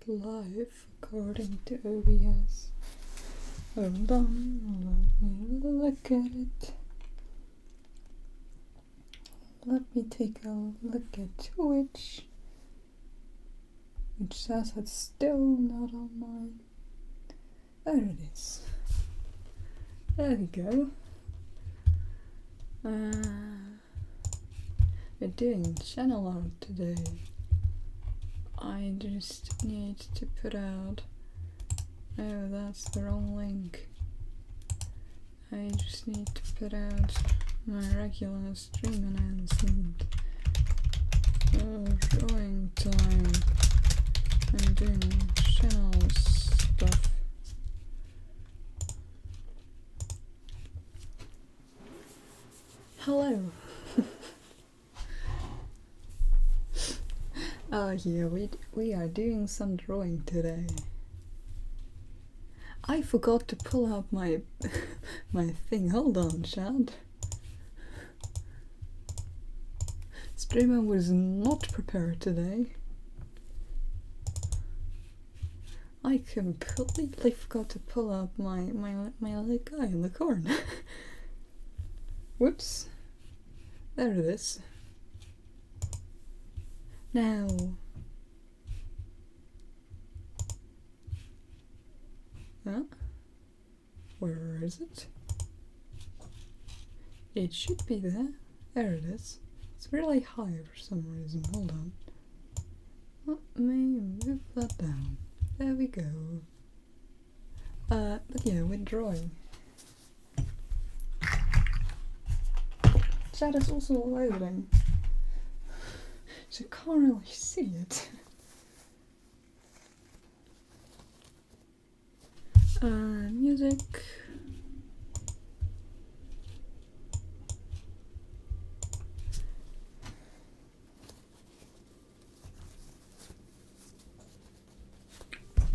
live according to OBS. Hold on, let me look at it. Let me take a look at Twitch, which says it's still not online. There it is. There we go. We're doing channel art today. I just need to put out... Oh, that's the wrong link. I just need to put out my regular stream announcement. Drawing time. I'm doing channel stuff. Hello! Yeah, we are doing some drawing today. I forgot to pull out my my thing. Hold on, Chad. Streamer was not prepared today. I completely forgot to pull out my little guy in the corner. Whoops. There it is. Now. Huh? Where is it? It should be there. There it is. It's really high for some reason. Hold on. Let me move that down. There we go. But yeah, we're drawing. Chat is also loading, so I can't really see it. Music.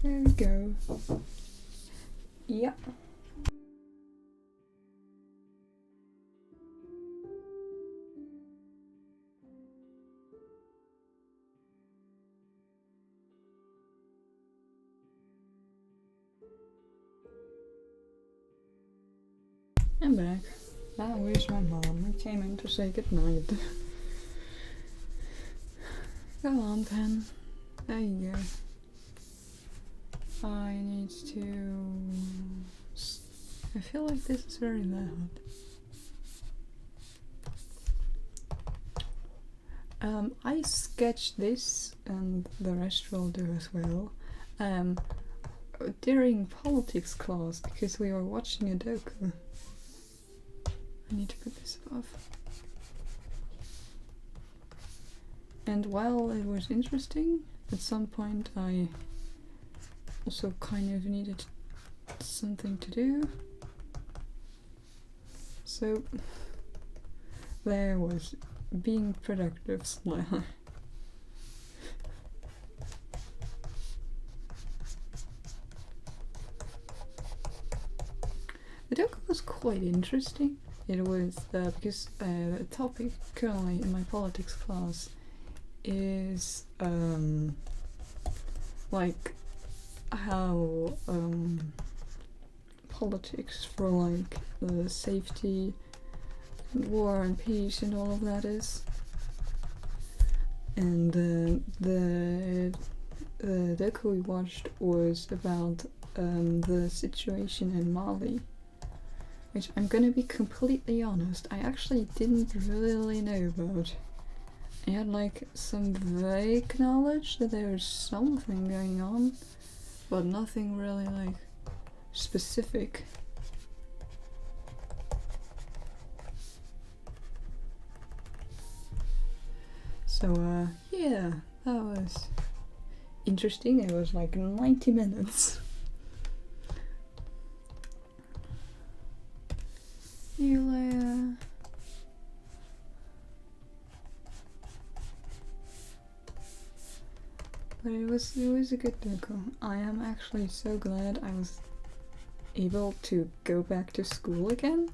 There we go. Yeah. I'm back. Now where's my mom? I came in to say goodnight. Go on, pen. There you go. I need to... I feel like this is very loud. I sketched this, and the rest will do as well, during politics class, because we were watching a doku. I need to put this above. And while it was interesting, at some point I also kind of needed something to do. So there was being productive smile. The docu was quite interesting. It was because the topic currently in my politics class is like how politics for like the safety, and war and peace and all of that is. And the docu we watched was about the situation in Mali. Which I'm gonna be completely honest, I actually didn't really know about. I had like some vague knowledge that there was something going on, but nothing really like specific. So yeah, that was interesting. It was like 90 minutes. You But it was a good docu. I am actually so glad I was able to go back to school again.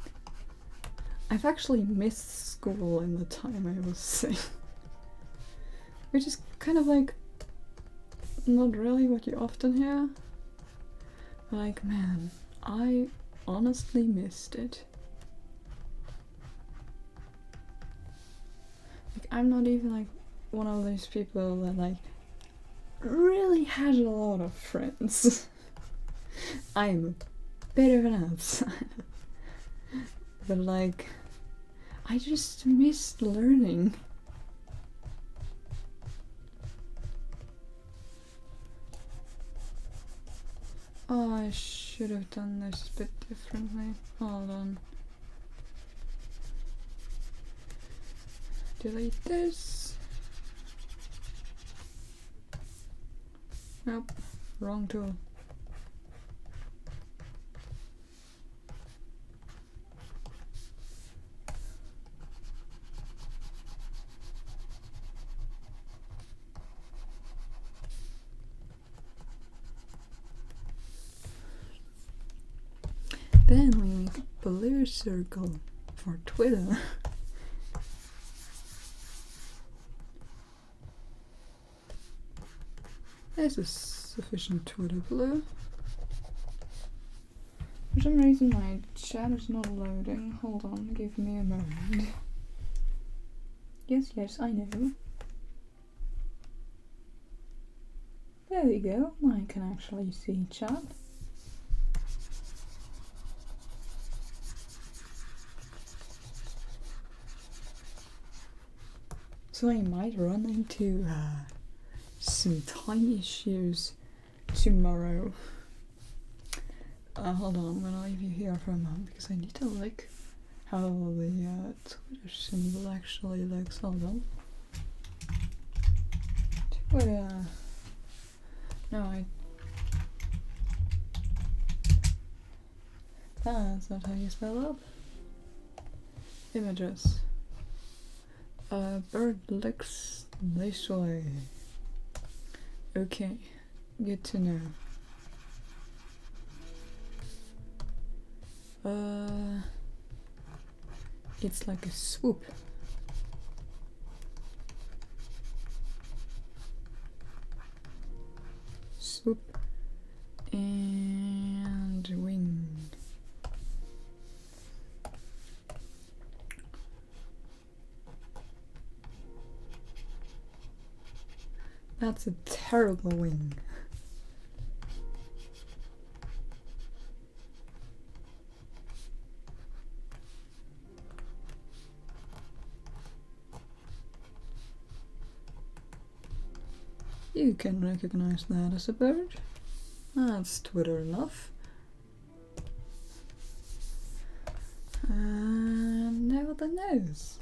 I've actually missed school in the time I was sick. Which is kind of like not really what you often hear. Like, man, I honestly missed it. Like, I'm not even like one of those people that like really had a lot of friends. I'm a bit of an outsider. But like, I just missed learning. Oh, I should have done this a bit differently. Hold on. Delete this. Nope, wrong tool. Then we make a blue circle for Twitter. This is sufficient Twitter blue. For some reason my chat is not loading. Hold on, give me a moment. Yes, I know. There we go, I can actually see chat. So I might run into some tiny issues tomorrow. Hold on, I'm gonna leave you here for a moment because I need to look how the Twitter symbol actually looks. Hold on. Twitter. No, that's not how you spell up. Images. Bird looks this way. Okay, good to know. It's like a swoop. Swoop and wing. That's a terrible wing. You can recognize that as a bird. That's Twitter enough. And now the nose.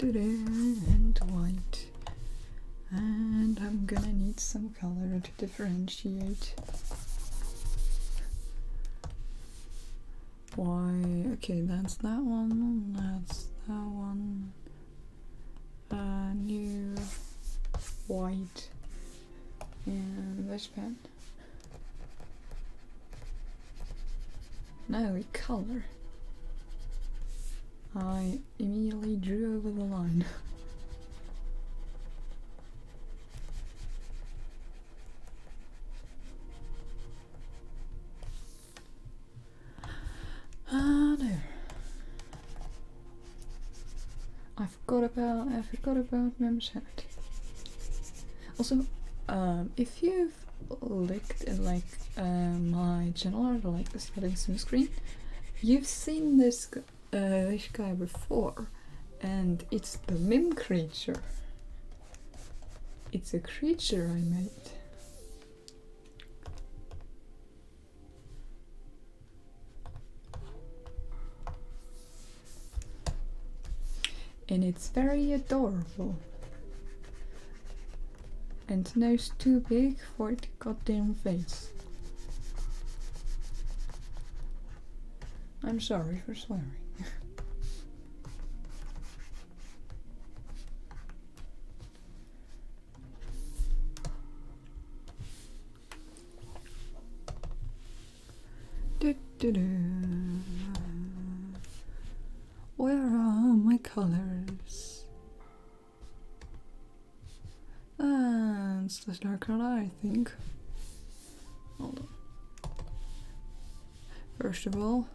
And white. And I'm gonna need some color to differentiate. Why? Okay, that's that one. That's that one. New white and this pen. Now we color. I immediately drew over the line. There. I forgot about membership. Also, if you've looked at like my channel or like the settings on the screen, you've seen this guy before, and it's the Mim creature. It's a creature I made. And it's very adorable. And nose too big for its goddamn face. I'm sorry for swearing. Where are my colors? It's the dark color, I think. Hold on. First of all,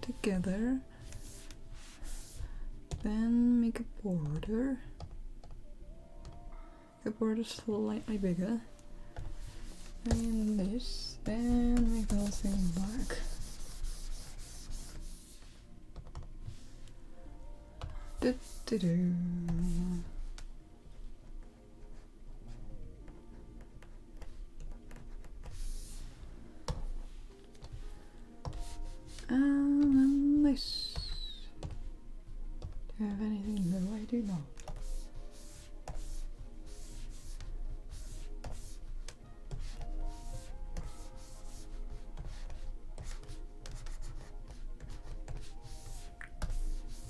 together. Then make a border. The border slightly bigger. And this. Then make the whole thing black. Do-do-do. And this. Do you have anything? No, I do not.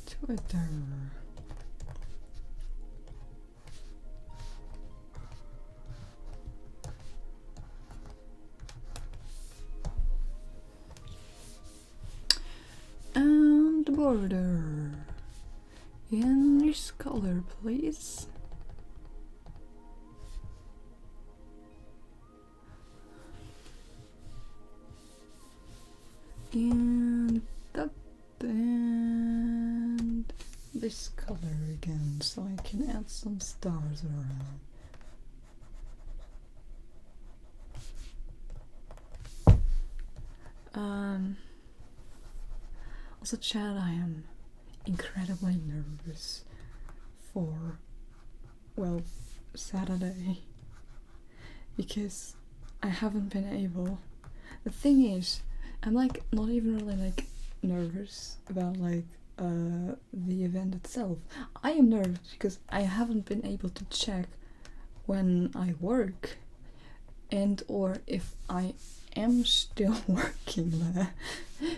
Twitter. And the border. In this color, please. And that, and this color again, so I can add some stars around. Also, Chad, I am incredibly nervous for, well, Saturday, because I haven't been able. The thing is, I'm like not even really like nervous about like the event itself. I am nervous because I haven't been able to check when I work and or if I am still working there,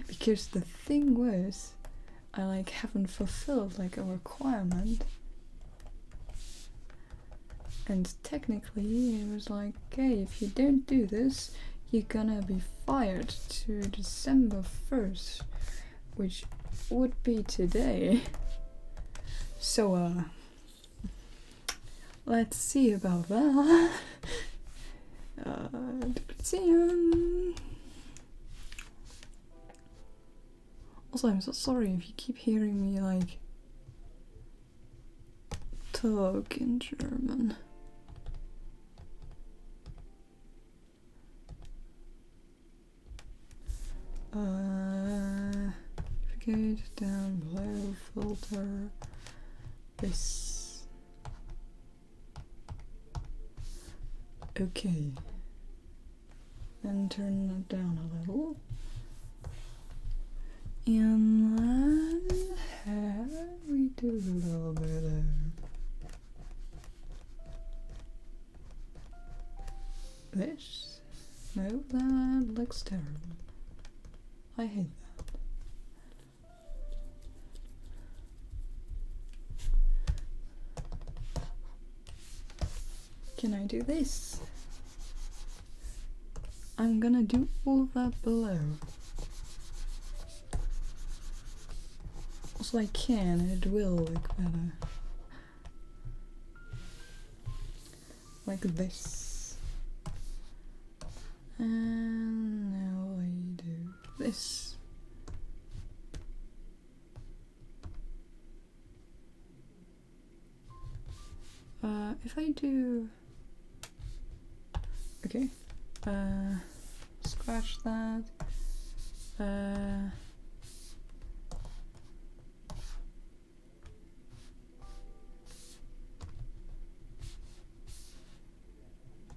because the thing was I like haven't fulfilled like a requirement, and technically it was like, okay, if you don't do this you're gonna be fired to December 1st, which would be today. So let's see about that. Also, I'm so sorry if you keep hearing me like talk in German. Navigate down below, filter this. Okay. Then turn it down a little. And then we do a little bit of this. No, that looks terrible. I hate that. Can I do this? I'm gonna do all that below. Also, I can, and it will look better. Like this. And now I do this. If I do... Okay. Scratch that.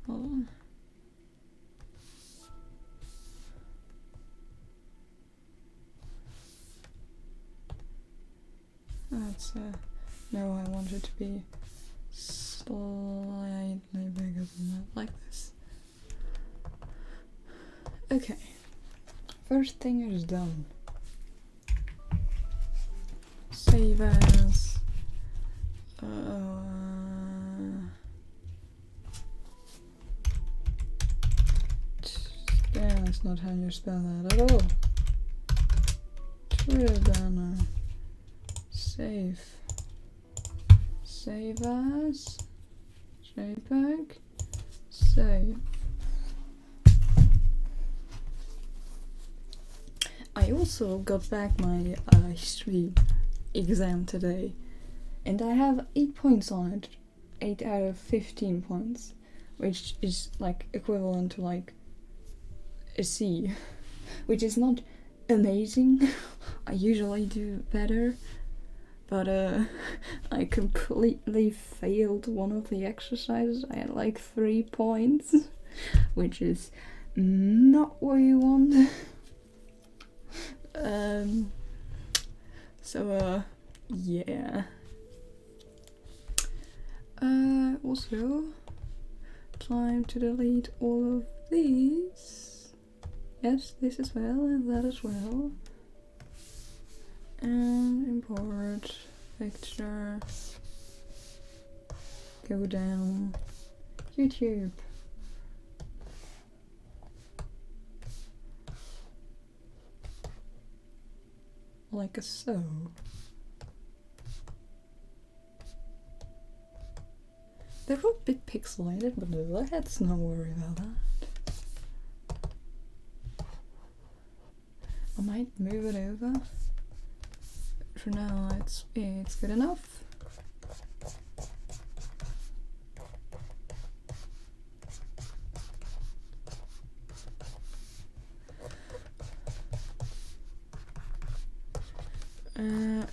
Hold on. That's no, I want it to be slightly bigger than that, like this. Okay, first thing is done. Save as is not how you spell that at all. Trudana. Save. Save as. JPEG. Save. I also got back my history exam today, and I have 8 points on it. 8 out of 15 points, which is like equivalent to like a C, which is not amazing. I usually do better, but I completely failed one of the exercises. I had like 3 points, which is not what you want. So yeah. Also, time to delete all of these. Yes, this as well, and that as well. And import picture. Go down. YouTube. Like so. They're a bit pixelated, but let's not worry about that. I might move it over. For now, it's good enough.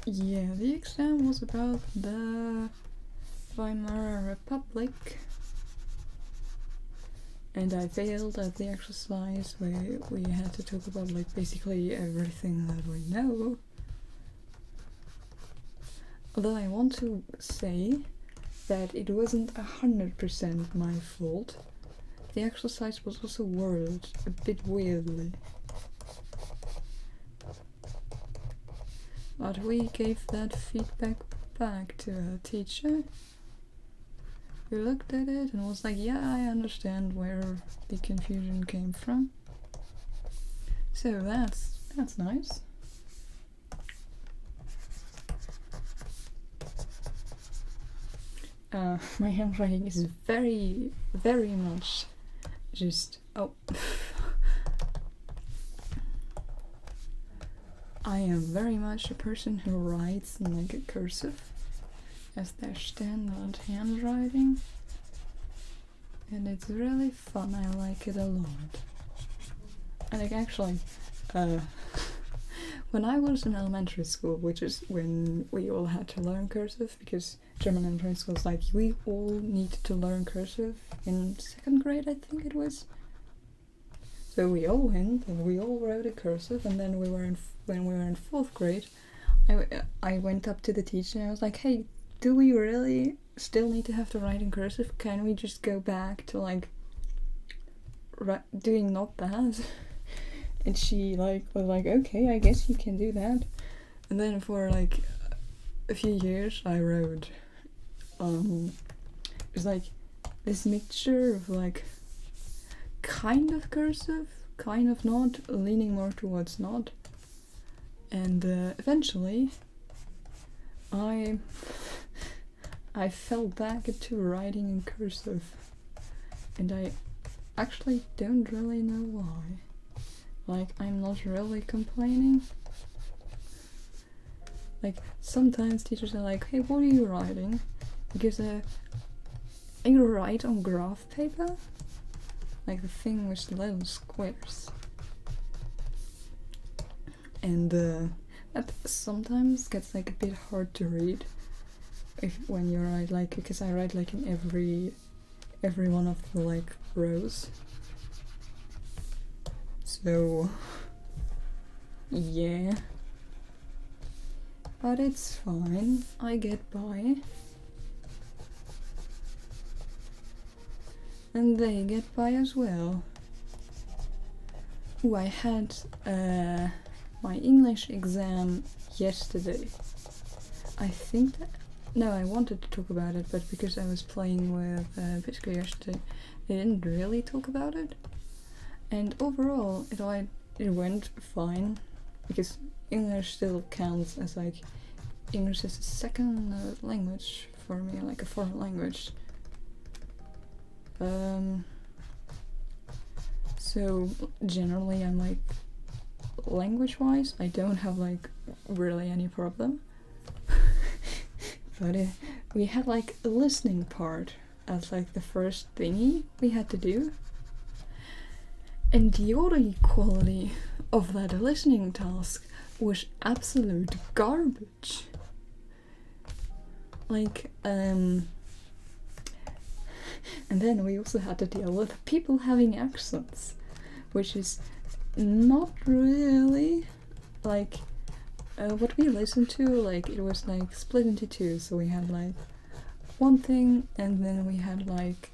Yeah, the exam was about the Weimar Republic, and I failed at the exercise where we had to talk about like basically everything that we know. Although I want to say that it wasn't 100% my fault. The exercise was also worded a bit weirdly. But we gave that feedback back to our teacher. We looked at it and was like, yeah, I understand where the confusion came from. So that's nice. My handwriting is very, very much just... oh. I am very much a person who writes in like a cursive as their standard handwriting, and it's really fun. I like it a lot. I think actually, when I was in elementary school, which is when we all had to learn cursive, because German elementary school is like we all need to learn cursive in 2nd grade, I think it was. So we all went and we all wrote a cursive, and then when we were in 4th grade, I went up to the teacher and I was like, hey, do we really still need to have to write in cursive? Can we just go back to like doing not that? And she like was like, okay, I guess you can do that. And then for like a few years I wrote it's like this mixture of like kind of cursive, kind of not, leaning more towards not. And eventually I fell back into writing in cursive, and I actually don't really know why. Like, I'm not really complaining. Like, sometimes teachers are like, hey, what are you writing? Because you write on graph paper? Like the thing with the little squares. And that sometimes gets like a bit hard to read when you write, like, because I write like in every one of the like rows. So yeah, but it's fine, I get by. And they get by as well. Ooh, I had my English exam yesterday. I think that... no, I wanted to talk about it, but because I was playing with Pisco yesterday, I didn't really talk about it. And overall, it went fine, because English still counts as like, English is a second language for me, like a foreign language. So generally I'm like, language-wise, I don't have like really any problem. But we had like a listening part as like the first thingy we had to do. And the audio quality of that listening task was absolute garbage. Like, and then we also had to deal with people having accents, which is not really like what we listened to. Like, it was like split into two, so we had like one thing and then we had like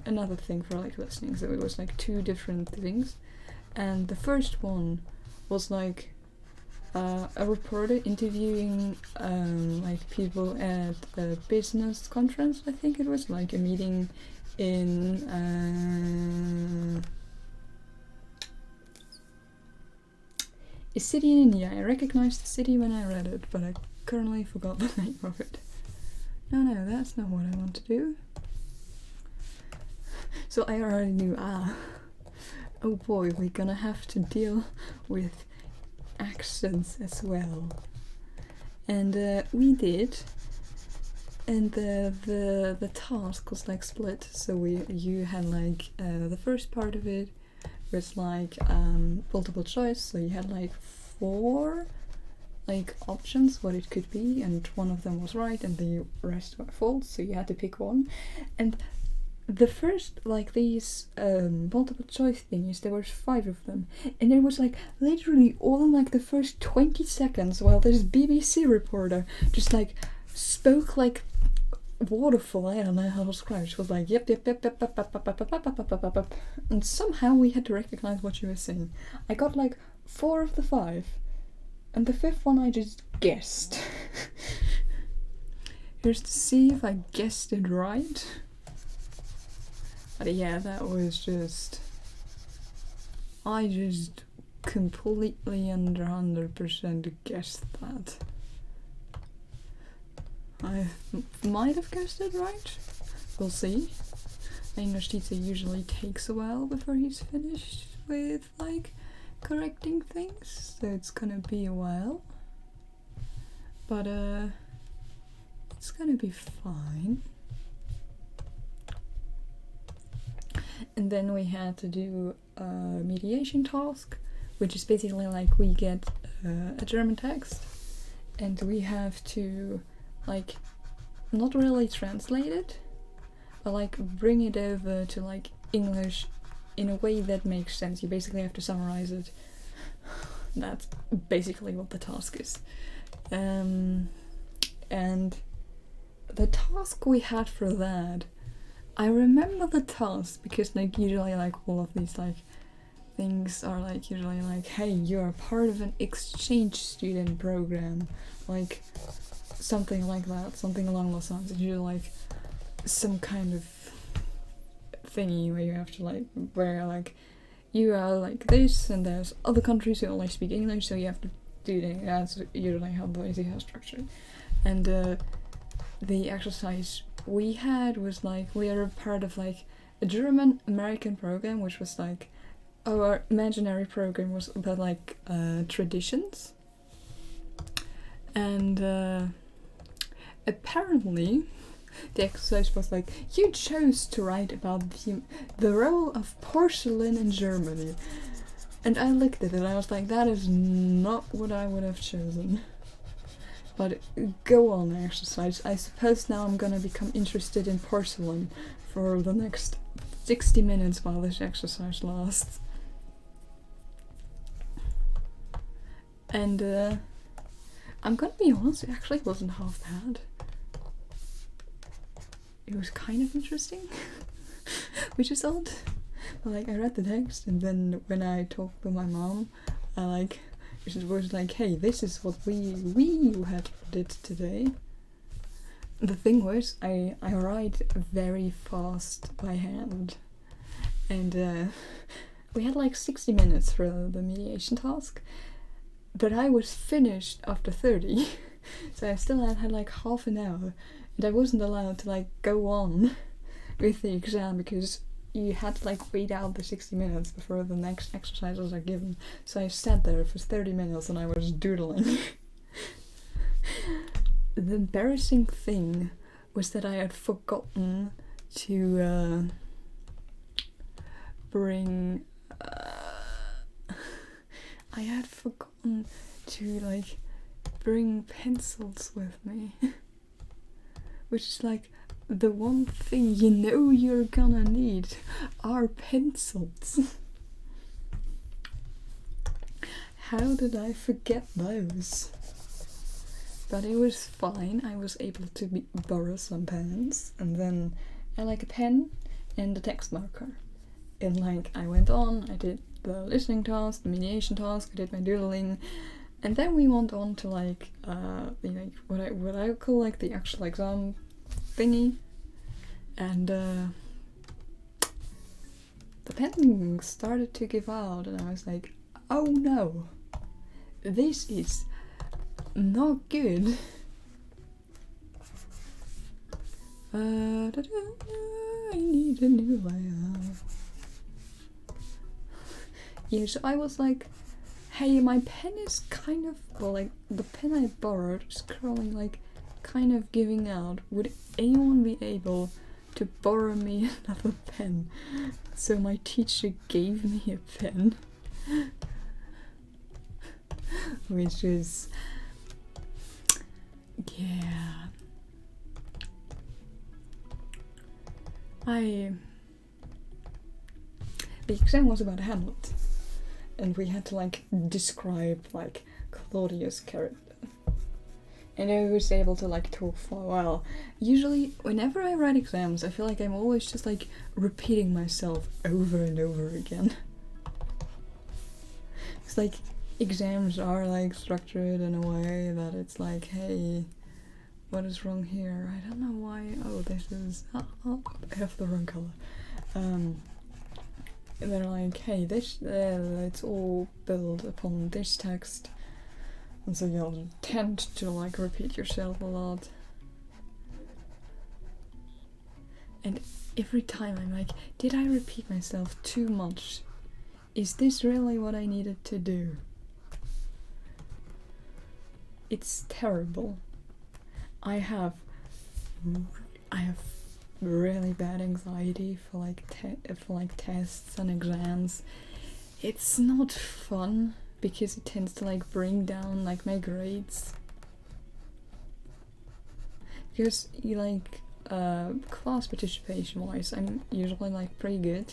another thing for like listening, so it was like two different things. And the first one was like a reporter interviewing like people at a business conference. I think it was like a meeting in a city in India. I recognized the city when I read it, but I currently forgot the name of it. No, that's not what I want to do. So I already knew, oh boy, we're gonna have to deal with accents as well. And we did. And the task was like split, so you had like the first part of it was like multiple choice, so you had like 4 like options what it could be, and one of them was right and the rest were false, so you had to pick one. And the first, like, these multiple choice thingies, there was 5 of them, and it was like literally all in like the first 20 seconds while this BBC reporter just like spoke like waterfall. I don't know how to describe it. She was like yep, and somehow we had to recognize what she was saying. I got like 4 of the 5, and the 5th one I just guessed. Here's to see if I guessed it right. But yeah, that was just... I just completely under 100% guessed that. I might have guessed it right. We'll see. The English teacher usually takes a while before he's finished with, like, correcting things, so it's gonna be a while. But, it's gonna be fine. And then we had to do a mediation task, which is basically like we get a German text and we have to like not really translate it, but like bring it over to like English in a way that makes sense. You basically have to summarize it. That's basically what the task is. And the task we had for that, I remember the task because like usually like all of these like things are like usually like, hey, you're part of an exchange student program, like something like that, something along those lines. It's usually like some kind of thingy where you have to like, where like you are like this and there's other countries who only speak English, so you have to do that. That's usually how the EASY has structured. And the exercise we had was like, we are a part of like a German-American program, which was like, our imaginary program was about like traditions. And apparently the exercise was like, you chose to write about the role of porcelain in Germany. And I looked at it and I was like, that is not what I would have chosen. But go on, exercise. I suppose now I'm gonna become interested in porcelain for the next 60 minutes while this exercise lasts. And I'm gonna be honest, it actually wasn't half bad. It was kind of interesting, which is odd. But like, I read the text and then when I talked to my mom, I like, it was like, hey, this is what we did today. The thing was, I write very fast by hand, and we had like 60 minutes for the mediation task, but I was finished after 30. So I still had like half an hour, and I wasn't allowed to like go on with the exam because you had to like wait out the 60 minutes before the next exercises are given. So I sat there for 30 minutes and I was doodling. The embarrassing thing was that I had forgotten to bring I had forgotten to like bring pencils with me. Which is like the one thing you know you're gonna need are pencils. How did I forget those? But it was fine. I was able to borrow some pens, and then I like a pen and a text marker. And like I went on, I did the listening task, the mediation task, I did my doodling, and then we went on to like what I call like the actual exam thingy, and the pen started to give out, and I was like, oh no, this is not good. I need a new layout. Yeah, so I was like, hey, my pen is kind of, well, like, the pen I borrowed is currently, like, kind of giving out. Would anyone be able to borrow me another pen? So my teacher gave me a pen. Which is, yeah. The exam was about Hamlet. And we had to like describe like Claudius' character. And I was able to like talk for a while. Usually, whenever I write exams, I feel like I'm always just like repeating myself over and over again. It's like exams are like structured in a way that it's like, hey, what is wrong here? I don't know why. Oh, this is. Oh, I have the wrong color. And they're like, hey, this, it's all built upon this text, and so you'll tend to like repeat yourself a lot. And every time I'm like, did I repeat myself too much? Is this really what I needed to do? It's terrible. I have really bad anxiety for like tests and exams. It's not fun because it tends to like bring down like my grades. Because you like class participation wise, I'm usually like pretty good.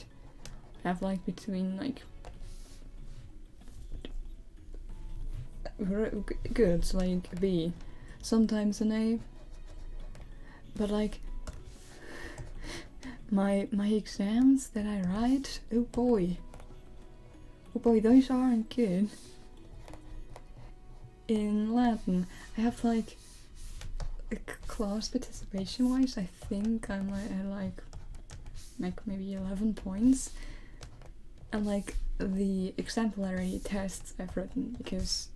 I have like between like good, so like B, sometimes an A. But like my exams that I write, oh boy, those aren't good. In Latin, I have like class participation wise, I think I'm like maybe 11 points, and like the exemplary tests I've written, because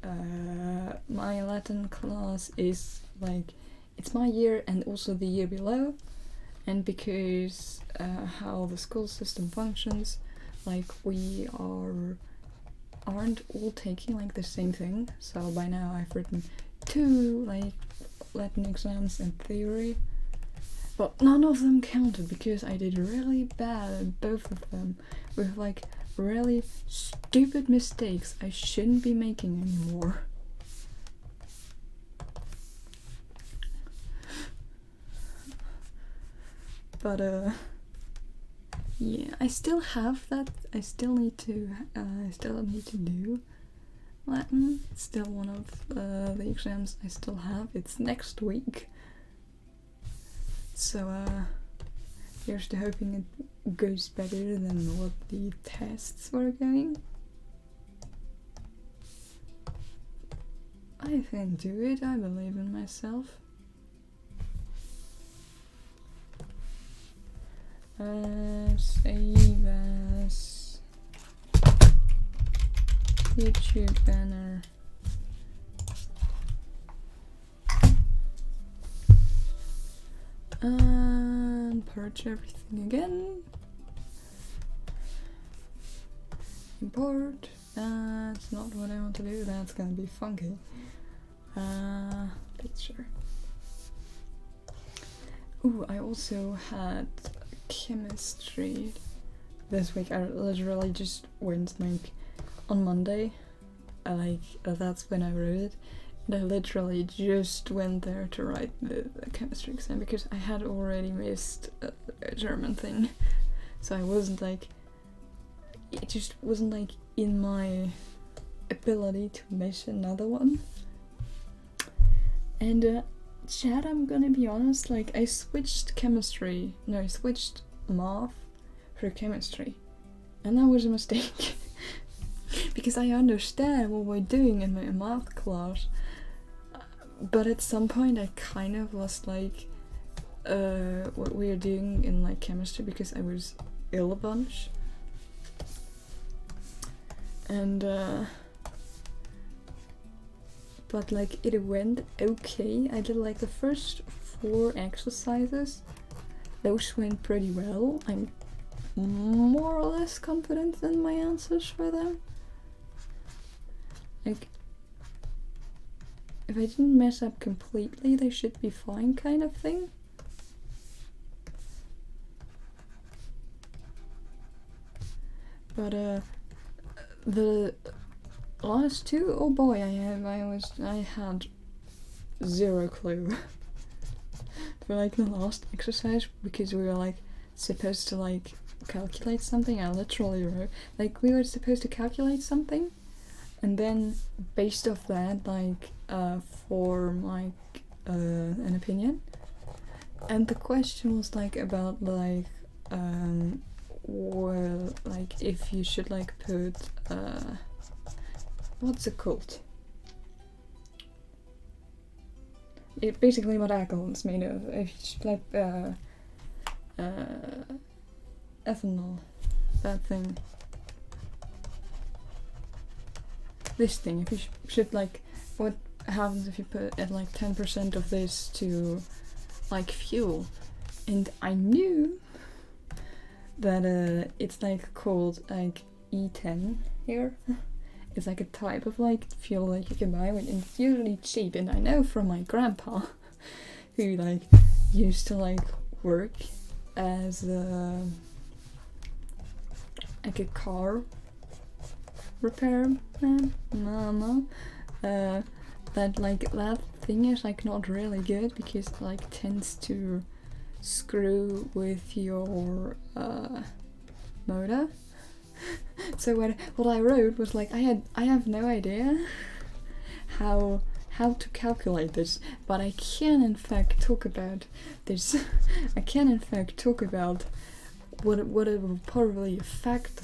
my Latin class is like, it's my year and also the year below. And because how the school system functions, like we aren't all taking like the same thing. So by now I've written 2 like Latin exams in theory, but none of them counted because I did really bad at both of them with like really stupid mistakes I shouldn't be making anymore. But yeah, I still have that. I still need to do Latin. It's still one of the exams I still have. It's next week. So here's to hoping it goes better than what the tests were going. I can do it. I believe in myself. Save as YouTube banner. And purge everything again. Import. That's not what I want to do. That's gonna be funky. Picture. Ooh, I also had chemistry this week. I literally just went like on Monday. That's when I wrote it. And I literally just went there to write the chemistry exam because I had already missed a German thing. So I wasn't like, it just wasn't like in my ability to miss another one. And chat, I'm gonna be honest, like I switched math for chemistry. And that was a mistake. Because I understand what we're doing in my math class. But at some point I kind of lost like what we are doing in like chemistry because I was ill a bunch. And but like it went okay. I did like the first 4 exercises. Those went pretty well. I'm more or less confident in my answers for them. Like, if I didn't mess up completely, they should be fine, kind of thing. But the last 2, oh boy, I had 0 clue for like the last exercise because we were like supposed to like calculate something. I literally wrote like we were supposed to calculate something, and then based off that like form like an opinion. And the question was like about like well, like if you should like put what's it called? It basically what alcohol is made of. If you should like ethanol, that thing. This thing, if you should like, what happens if you put at like 10% of this to like fuel? And I knew that it's like called like E10 here. It's like a type of like fuel that you can buy, and it's usually cheap. And I know from my grandpa, who like used to like work as like a car repair man, that like that thing is like not really good because it like tends to screw with your motor. So what I wrote was like I have no idea how to calculate this, but I can in fact talk about this. I can in fact talk about what it will probably affect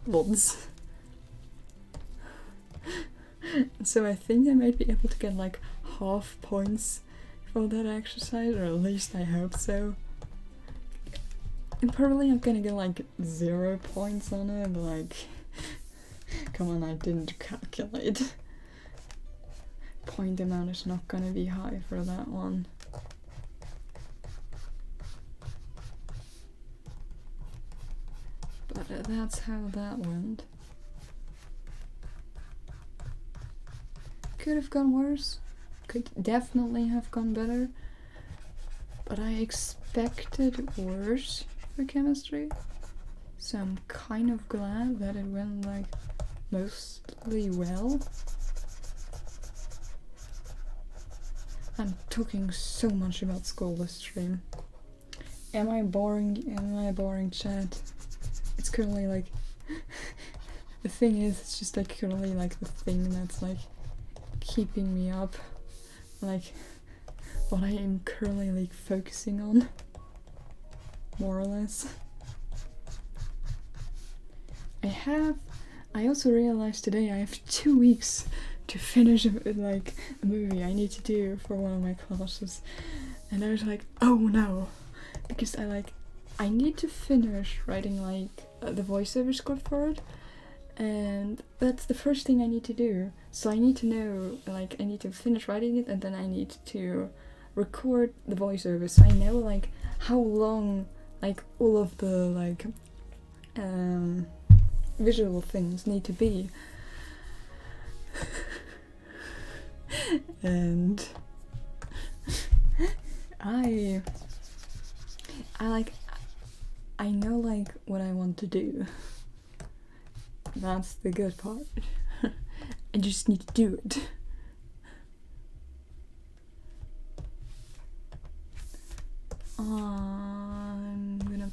lots. So I think I might be able to get like half points for that exercise, or at least I hope so. And probably I'm gonna get like 0 points on it, like come on, I didn't calculate. Point amount is not gonna be high for that one. But that's how that went. Could have gone worse. Could definitely have gone better. But I expected worse for chemistry. So I'm kind of glad that it went like mostly well. I'm talking so much about school this stream. Am I boring? Am I boring, chat? It's currently like the thing is, it's just like currently like the thing that's like keeping me up, like what I am currently like focusing on, more or less. I also realized today I have 2 weeks to finish like a movie I need to do for one of my classes, and I was like, oh no, because I like I need to finish writing like the voiceover script for it, and that's the first thing I need to do. So I need to know, like, I need to finish writing it, and then I need to record the voiceover, so I know like how long like all of the like visual things need to be. And I know like what I want to do. That's the good part. I just need to do it. I'm gonna...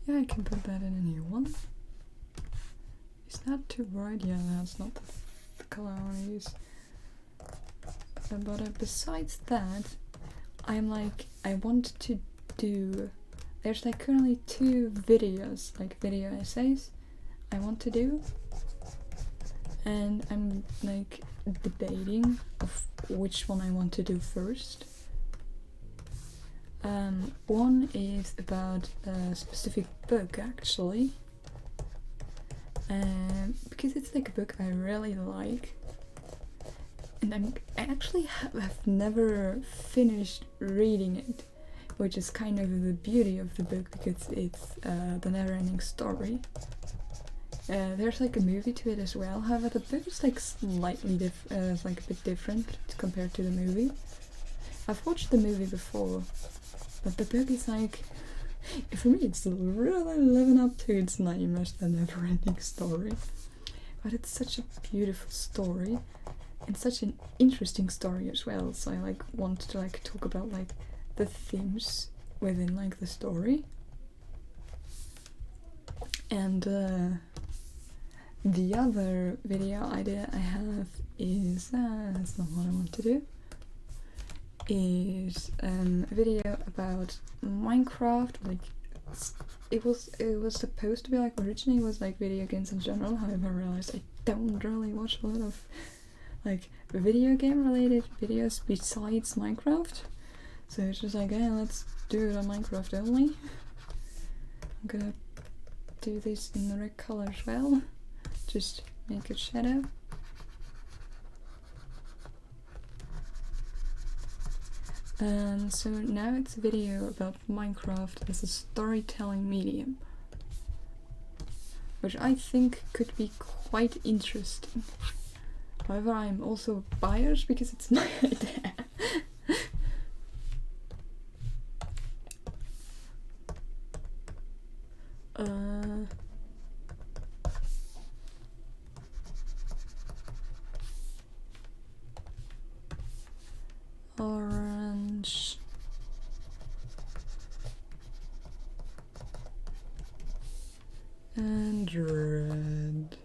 Yeah, I can put that in a new one. Is that too bright? Yeah, that's not the color I want to use. But besides that, I'm like, I want to do... There's like currently 2 videos, like video essays I want to do. And I'm like debating of which one I want to do first. One is about a specific book actually. Because it's like a book I really like. And I actually have never finished reading it, which is kind of the beauty of the book, because it's the never-ending story. There's like a movie to it as well, however the book is like slightly like a bit different compared to the movie. I've watched the movie before, but the book is like, for me it's really living up to its name as the never-ending story. But it's such a beautiful story, and such an interesting story as well, so I like want to like talk about like the themes within like the story. And the other video idea I have is, that's not what I want to do, is a video about Minecraft. Like it was supposed to be like, originally it was like video games in general, however I realized I don't really watch a lot of like video game related videos besides Minecraft, so it's just like, yeah, let's do it on Minecraft only. I'm gonna do this in the red color as well, just make a shadow. And so now it's a video about Minecraft as a storytelling medium, which I think could be quite interesting. However, I'm also biased because it's my idea. Orange. And red.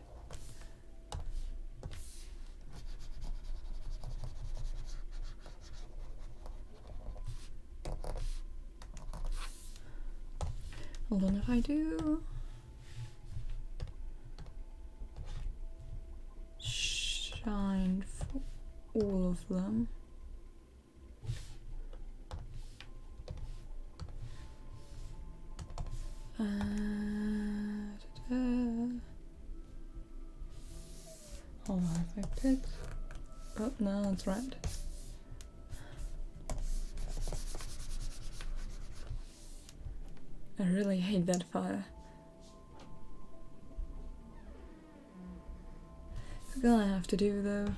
Hold on, if I do shine for all of them. Hold on, if I pick... Oh, no, it's red. I really hate that fire. I'm gonna have to do though.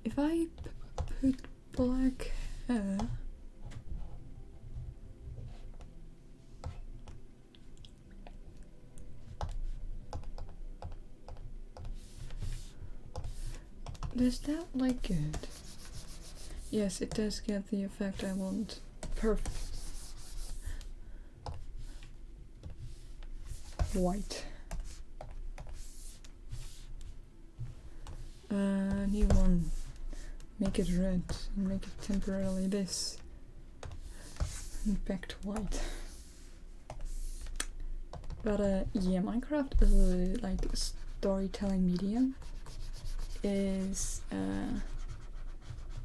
If I put black hair, does that look good? Yes, it does get the effect I want. Perfect. White. New one. Make it red and make it temporarily this. And back to white. But yeah, Minecraft is a like storytelling medium. Is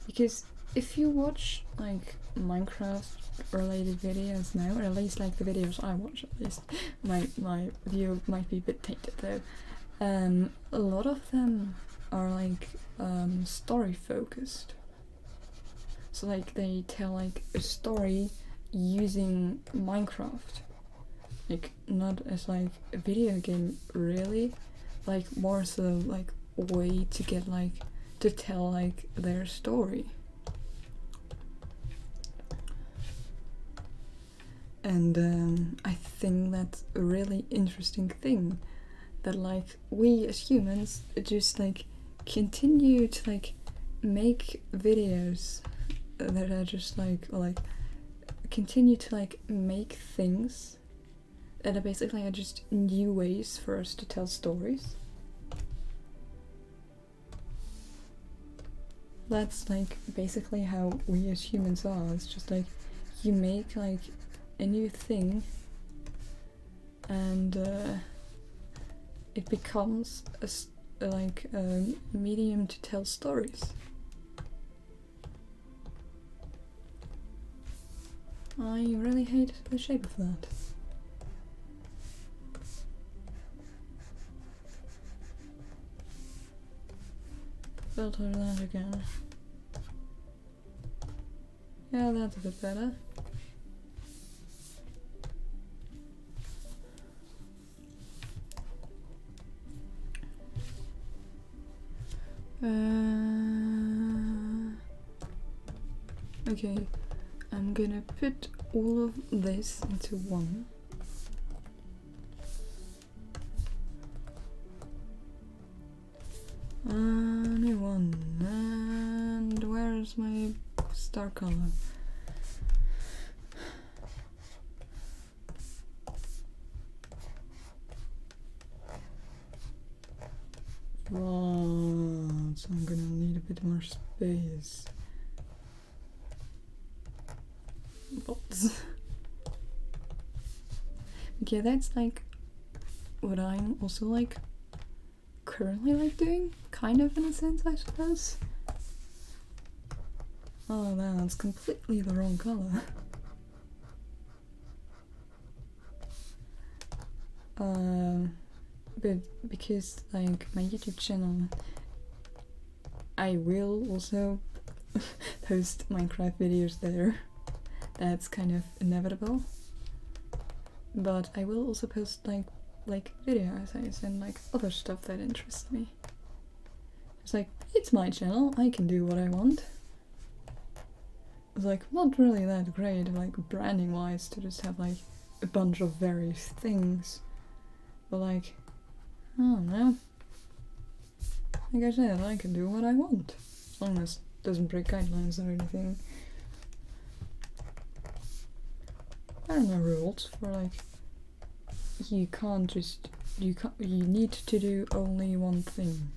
because if you watch like Minecraft related videos now, or at least like the videos I watch, at least my view might be a bit tainted though. A lot of them are like story focused. So like they tell like a story using Minecraft, like not as like a video game really, like more so like a way to get like to tell like their story. And I think that's a really interesting thing, that like we as humans just like continue to like make videos that are just like continue to like make things that are basically just new ways for us to tell stories. That's like basically how we as humans are. It's just like you make like a new thing and it becomes like a medium to tell stories. I really hate the shape of that. Filter that again. Yeah, that's a bit better. Okay, I'm gonna put all of this into one. New one. And where's my star color? Right, so I'm gonna need a bit more space. Okay, that's like what I'm also like currently like doing, kind of in a sense, I suppose. Oh, that's completely the wrong color. But because like my YouTube channel, I will also post Minecraft videos there. That's kind of inevitable. But I will also post like video essays and like other stuff that interests me. It's like, it's my channel, I can do what I want. It's like not really that great like branding wise to just have like a bunch of various things. But like, I don't know. Like I said, I can do what I want. As long as it doesn't break guidelines or anything. There are no rules for like, you need to do only one thing.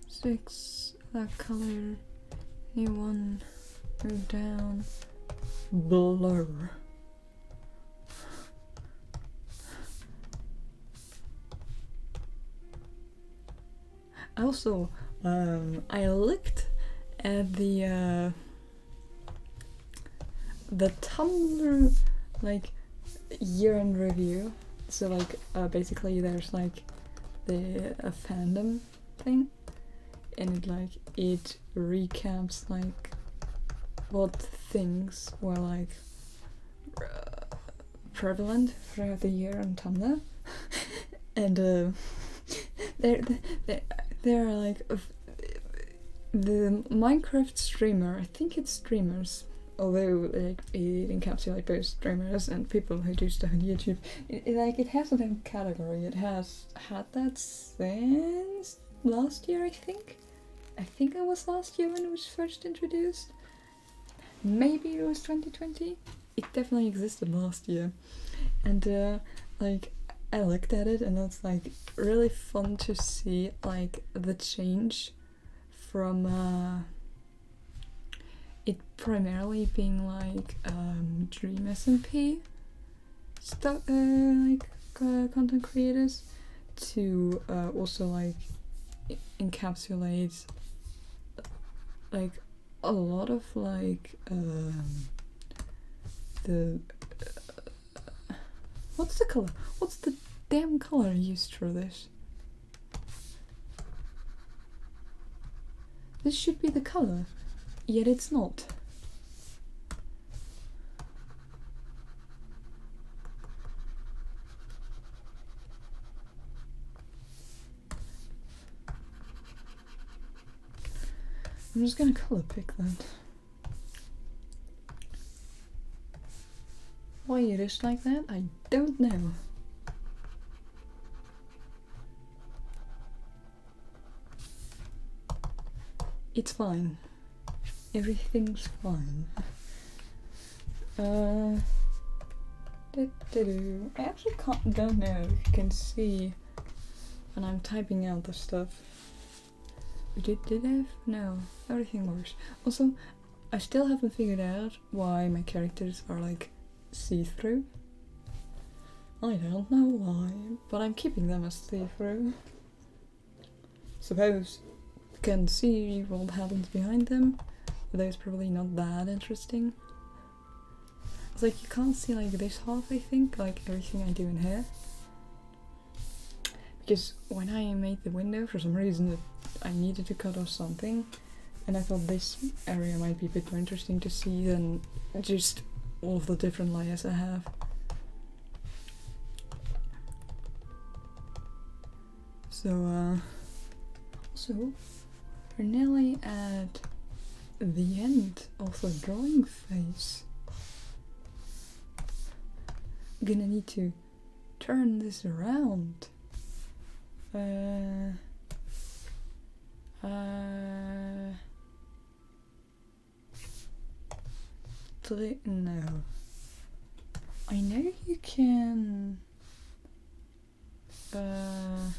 Six, that color, A1, move down, blur. Also, I looked at the Tumblr like year in review. So like basically there's like a fandom thing, and it recaps like what things were like prevalent throughout the year on Tumblr. And there are like the Minecraft streamer, I think it's streamers, although like it encapsulates both streamers and people who do stuff on YouTube. It has a own category. It has had that since last year, I think. I think it was last year when it was first introduced. Maybe it was 2020. It definitely existed last year, and like I looked at it and it's like really fun to see like the change from it primarily being like Dream SMP stuff, content creators, to also like encapsulate like a lot of like the what's the color? What's the damn color used for this? This should be the color, yet it's not. I'm just gonna color pick that. Why it is like that, I don't know. It's fine. Everything's fine. I actually don't know if you can see when I'm typing out the stuff. Did I? No, everything works. Also, I still haven't figured out why my characters are like see-through. I don't know why, but I'm keeping them as see-through. Suppose you can see what happens behind them, but that's probably not that interesting. It's like you can't see like this half, I think, like everything I do in here. Because when I made the window, for some reason I needed to cut off something, and I thought this area might be a bit more interesting to see than just all of the different layers I have. So, also, we're nearly at the end of the drawing phase. I'm gonna need to turn this around. No. I know you can. I'm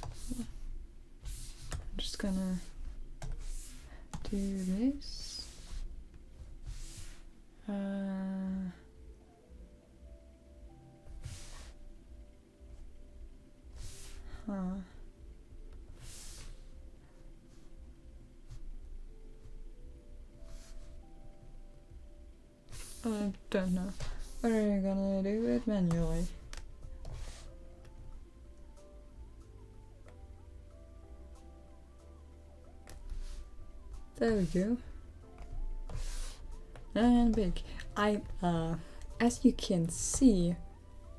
just gonna do this. I don't know. What are you gonna do it manually? There we go. And big. As you can see,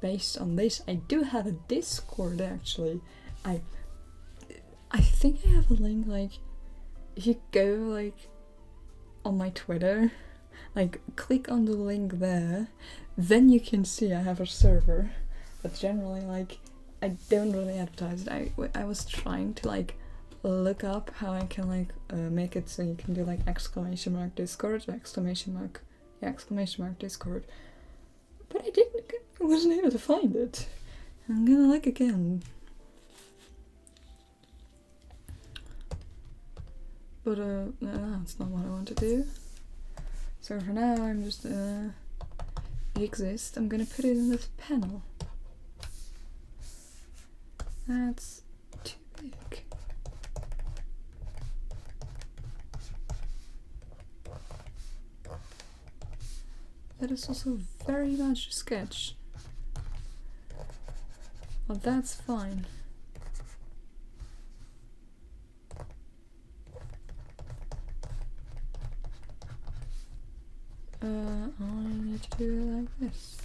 based on this, I do have a Discord actually. I think I have a link, like, if you go like on my Twitter, like click on the link there, then you can see I have a server. But generally, like, I don't really advertise it. I was trying to like look up how I can like make it so you can do like exclamation mark Discord, exclamation mark Discord. But I wasn't able to find it. I'm gonna look again. But no, that's not what I want to do. So for now, I'm just it exists. I'm gonna put it in this panel. That's too big. That is also very much a sketch. But that's fine. I need to do it like this.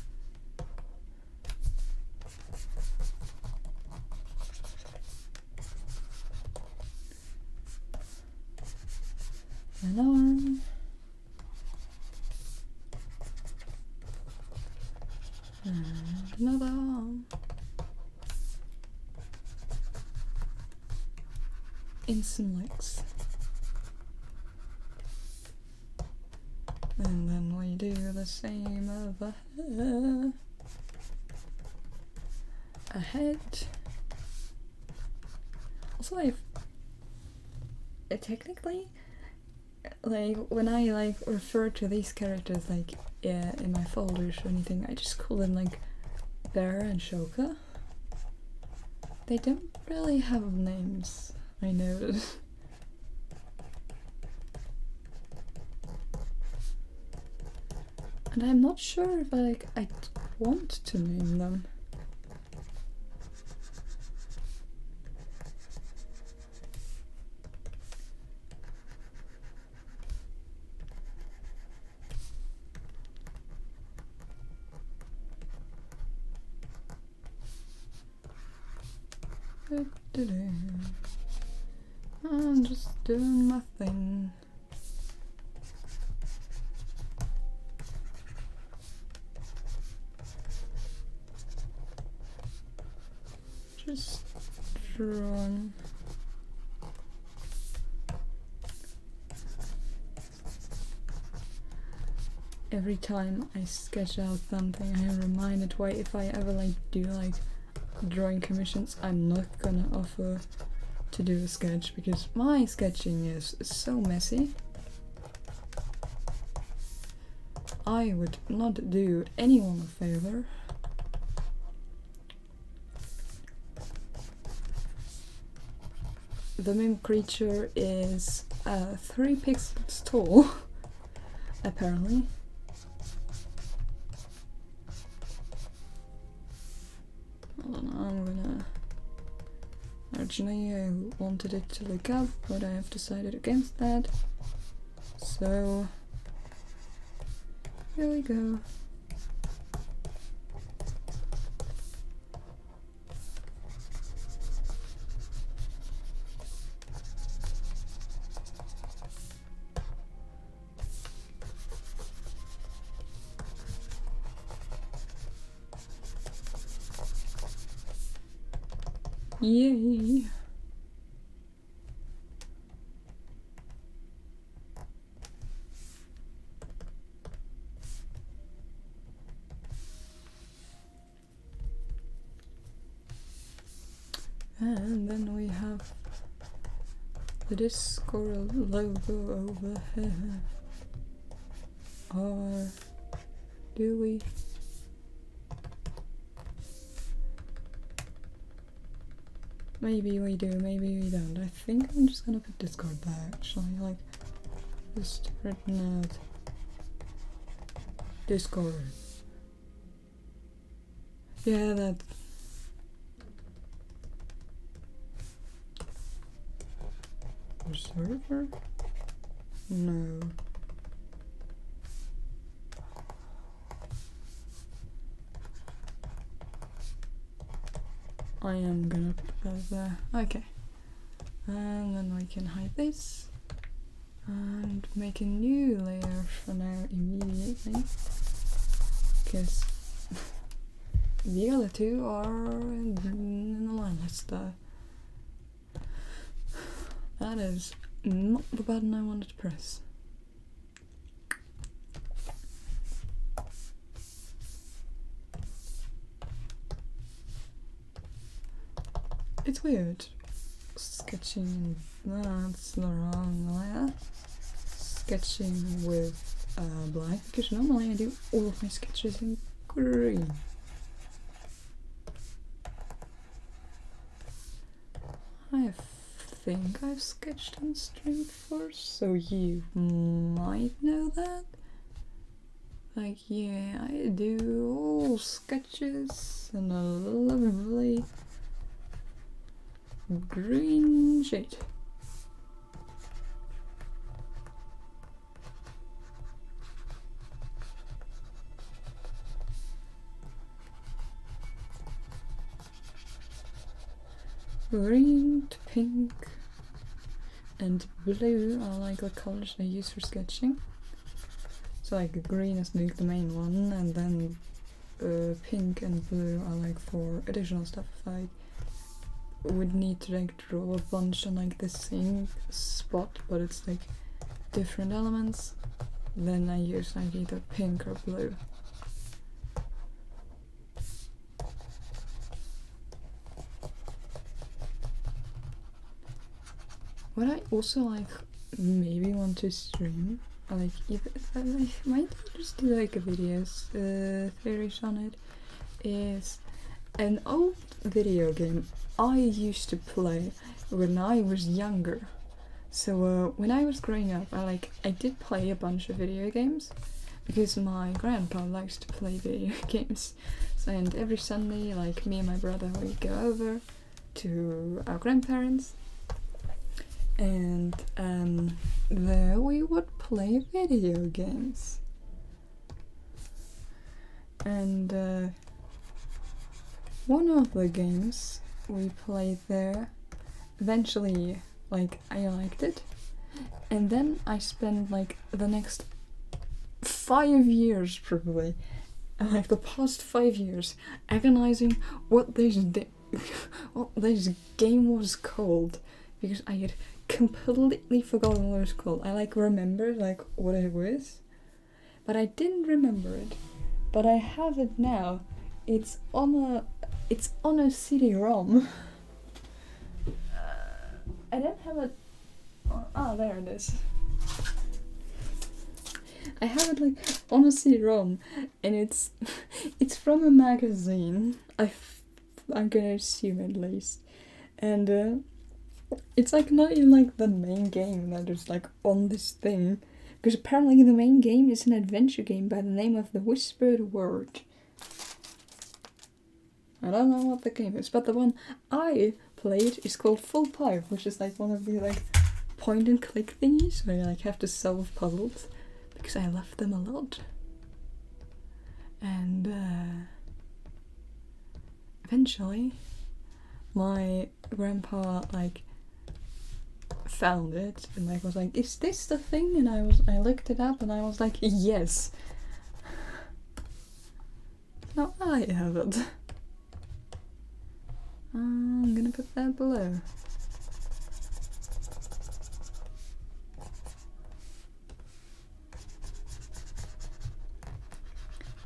An arm. And another arm. In some legs. And then we do the same over here. ahead. Also, technically, like when I like refer to these characters like in my folders or anything, I just call them like Bear and Shoka. They don't really have names, I noticed. And I'm not sure if I want to name them. I'm just doing my thing. Just drawing. Every time I sketch out something, I am reminded why if I ever like do like drawing commissions, I'm not gonna offer to do a sketch because my sketching is so messy. I would not do anyone a favor. The meme creature is 3 pixels tall, apparently. Hold on, I'm gonna... Originally I wanted it to look up, but I have decided against that. So... here we go. Yay! And then we have the Discord logo over here. Or do we? Maybe we do, maybe we don't. I think I'm just gonna put Discord there actually, like just written out Discord. Yeah, that. Server? No. I am gonna put that there. Okay. And then we can hide this. And make a new layer for now immediately. Because the other two are in the line list there. That is not the button I wanted to press. It's weird. Sketching, that's the wrong layer. Sketching with black, because normally I do all of my sketches in green. I think I've sketched on stream before, so you might know that. Like, yeah, I do all sketches in a lovely green shade. Green to pink and blue are like the colors I use for sketching. So like green is like the main one, and then pink and blue are like for additional stuff. If I would need to like draw a bunch on like the same spot, but it's like different elements, then I use like either pink or blue. what I also like maybe want to stream, like if I might just do like a videos theories on it, is an old video game I used to play when I was younger. So when I was growing up, I did play a bunch of video games because my grandpa likes to play video games. So, and every Sunday, like me and my brother, we go over to our grandparents, and there we would play video games. And one of the games we played there, eventually, like, I liked it, and then I spent like the next 5 years probably, like the past 5 years, agonizing what this game was called, because I had completely forgotten what it was called. I like remembered like what it was, but I didn't remember it. But I have it now. It's on a CD-ROM. I don't have it. Oh, there it is. I have it like on a CD-ROM, and it's from a magazine. I'm gonna assume at least, and it's like not even like the main game that is like on this thing, because apparently the main game is an adventure game by the name of The Whispered Word. I don't know what the game is, but the one I played is called Full Pipe, which is like one of the like point and click thingies where you like have to solve puzzles, because I love them a lot. And eventually my grandpa like found it and like was like, is this the thing? And I looked it up and I was like, yes. Now I have it. I'm gonna put that below.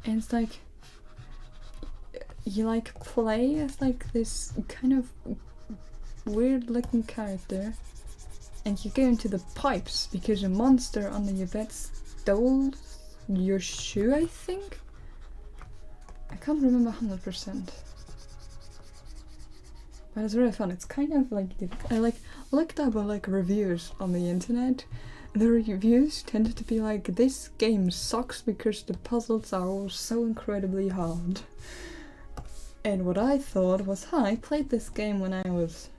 And it's like, you like play as like this kind of weird looking character, and you go into the pipes because a monster under your bed stole your shoe, I think? I can't remember 100%. But it's really fun. It's kind of like, I like looked up like reviews on the internet. The reviews tended to be like, this game sucks because the puzzles are all so incredibly hard. And what I thought was, I played this game when I was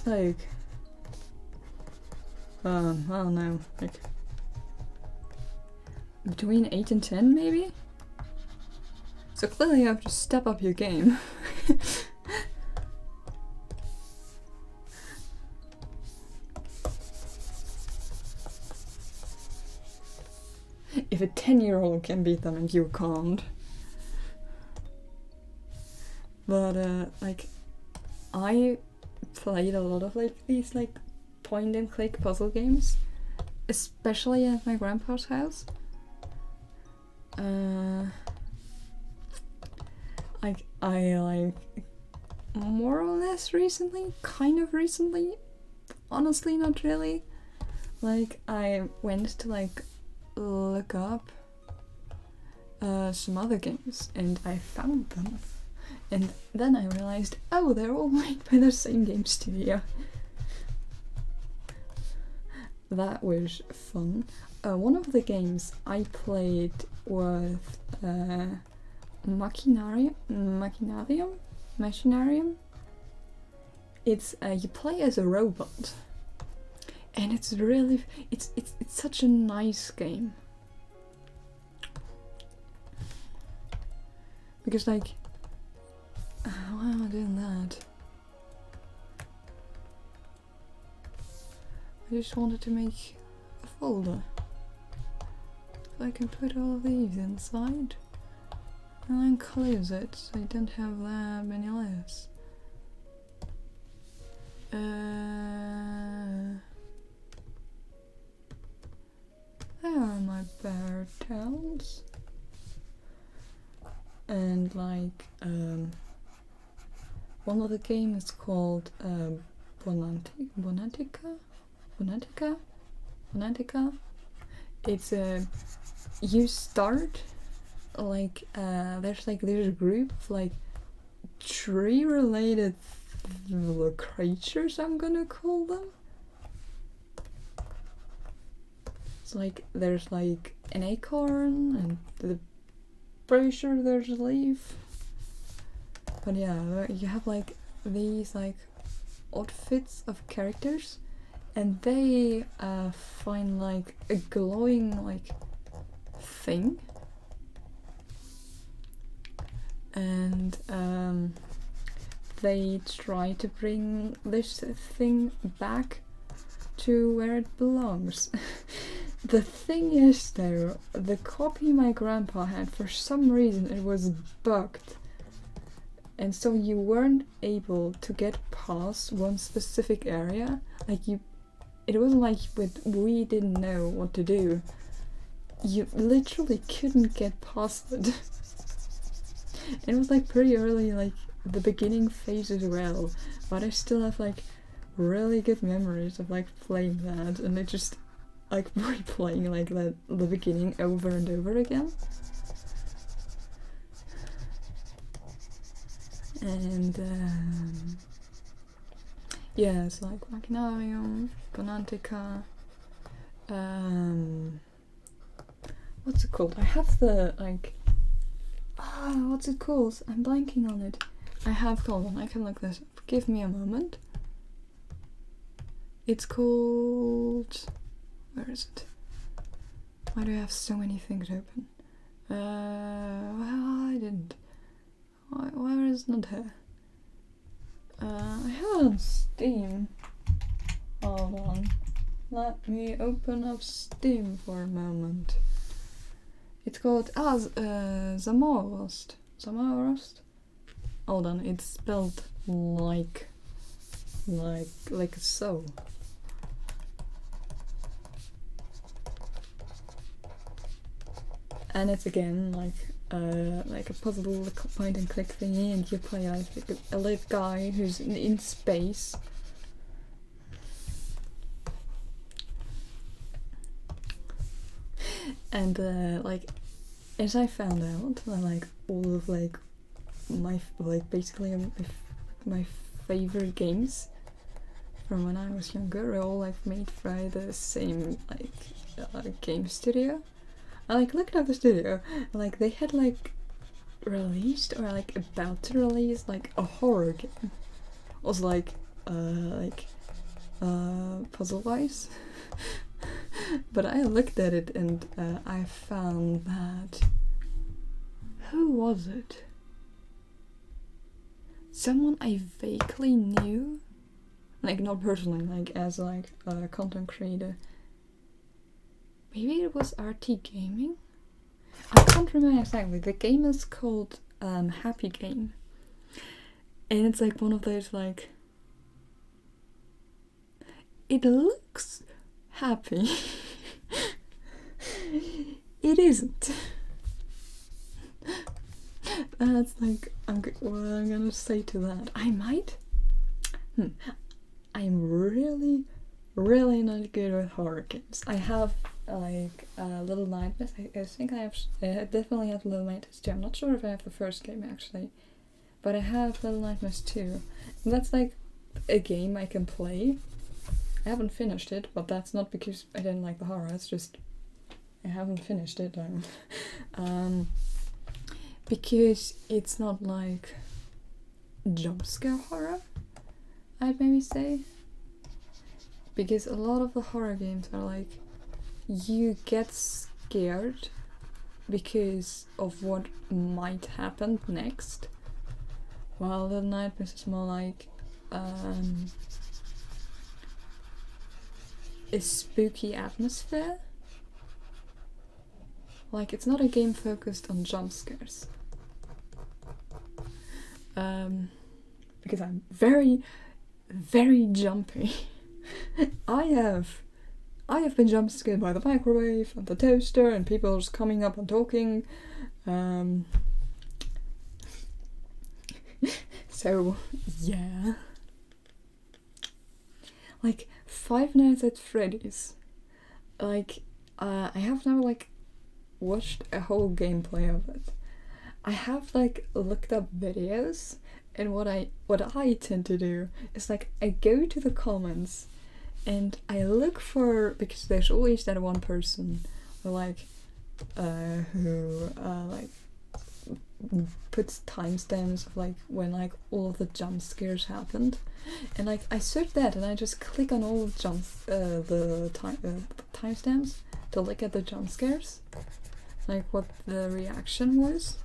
like, I don't know, like between 8 and 10 maybe? So clearly you have to step up your game. If a 10-year-old can beat them and you can't. But like, I played a lot of like these like point and click puzzle games, especially at my grandpa's house. Like I like more or less recently, kind of recently, honestly not really. Like I went to like look up some other games and I found them, and then I realized, oh, they're all made by the same game studio. That was fun. One of the games I played was Machinarium. It's you play as a robot, and it's really it's such a nice game, because like, why am I doing that? I just wanted to make a folder so I can put all of these inside and then close it so I don't have that many layers. There are my bear towels. And like, one of the games is called Bonatica. It's you start like there's like this group of like tree related creatures, I'm gonna call them. It's like there's like an acorn and the pretty sure there's a leaf. But yeah, you have like these like outfits of characters, and they find like a glowing like thing, and they try to bring this thing back to where it belongs. The thing is though, the copy my grandpa had, for some reason it was bugged. And so you weren't able to get past one specific area. Like it wasn't like we didn't know what to do. You literally couldn't get past it. It was like pretty early, like the beginning phase as well. But I still have like really good memories of like playing that, and it just like replaying like the beginning over and over again. And yeah, it's like Machinarium, Bonatica. What's it called? I have the like. What's it called? I'm blanking on it. I have called one. I can look this up. Give me a moment. It's called. Where is it? Why do I have so many things open? Well, I didn't. Where is not here? I have it on Steam. Hold on. Let me open up Steam for a moment. It's called Zamorost. Zamorost? Hold on, it's spelled like so. And it's again like a puzzle point and click thingy, and you play like a little guy who's in space. And like as I found out, like all of like my basically my favorite games from when I was younger are all like made by the same like game studio. I like looked at the studio, like they had like released or like about to release like a horror game. It was like puzzle wise. But I looked at it and I found that who was it? Someone I vaguely knew, like not personally, like as like a content creator. Maybe it was RT Gaming? I can't remember exactly. The game is called Happy Game. And it's like one of those like... It looks happy. It isn't. That's like what I'm gonna say to that. I might... I'm really not good with horror games. I have like Little Nightmares. I think I definitely have Little Nightmares 2. I'm not sure if I have the first game actually, but I have Little Nightmares 2. And that's like a game I can play. I haven't finished it, but that's not because I didn't like the horror. It's just I haven't finished it. Because it's not like jump scare horror, I'd maybe say. Because a lot of the horror games are like, you get scared because of what might happen next, while Little Nightmares is more like a spooky atmosphere. Like, it's not a game focused on jump scares. Because I'm very jumpy. I have been jump scared by the microwave and the toaster and people just coming up and So, yeah. Like, Five Nights at Freddy's. Like, I have never, like, watched a whole gameplay of it. I have, like, looked up videos, and what I tend to do is, like, I go to the comments, and I look for, because there's always that one person, like, who, like, puts timestamps of like when like all of the jump scares happened, and like I search that and I just click on all the timestamps to look at the jump scares, like what the reaction was.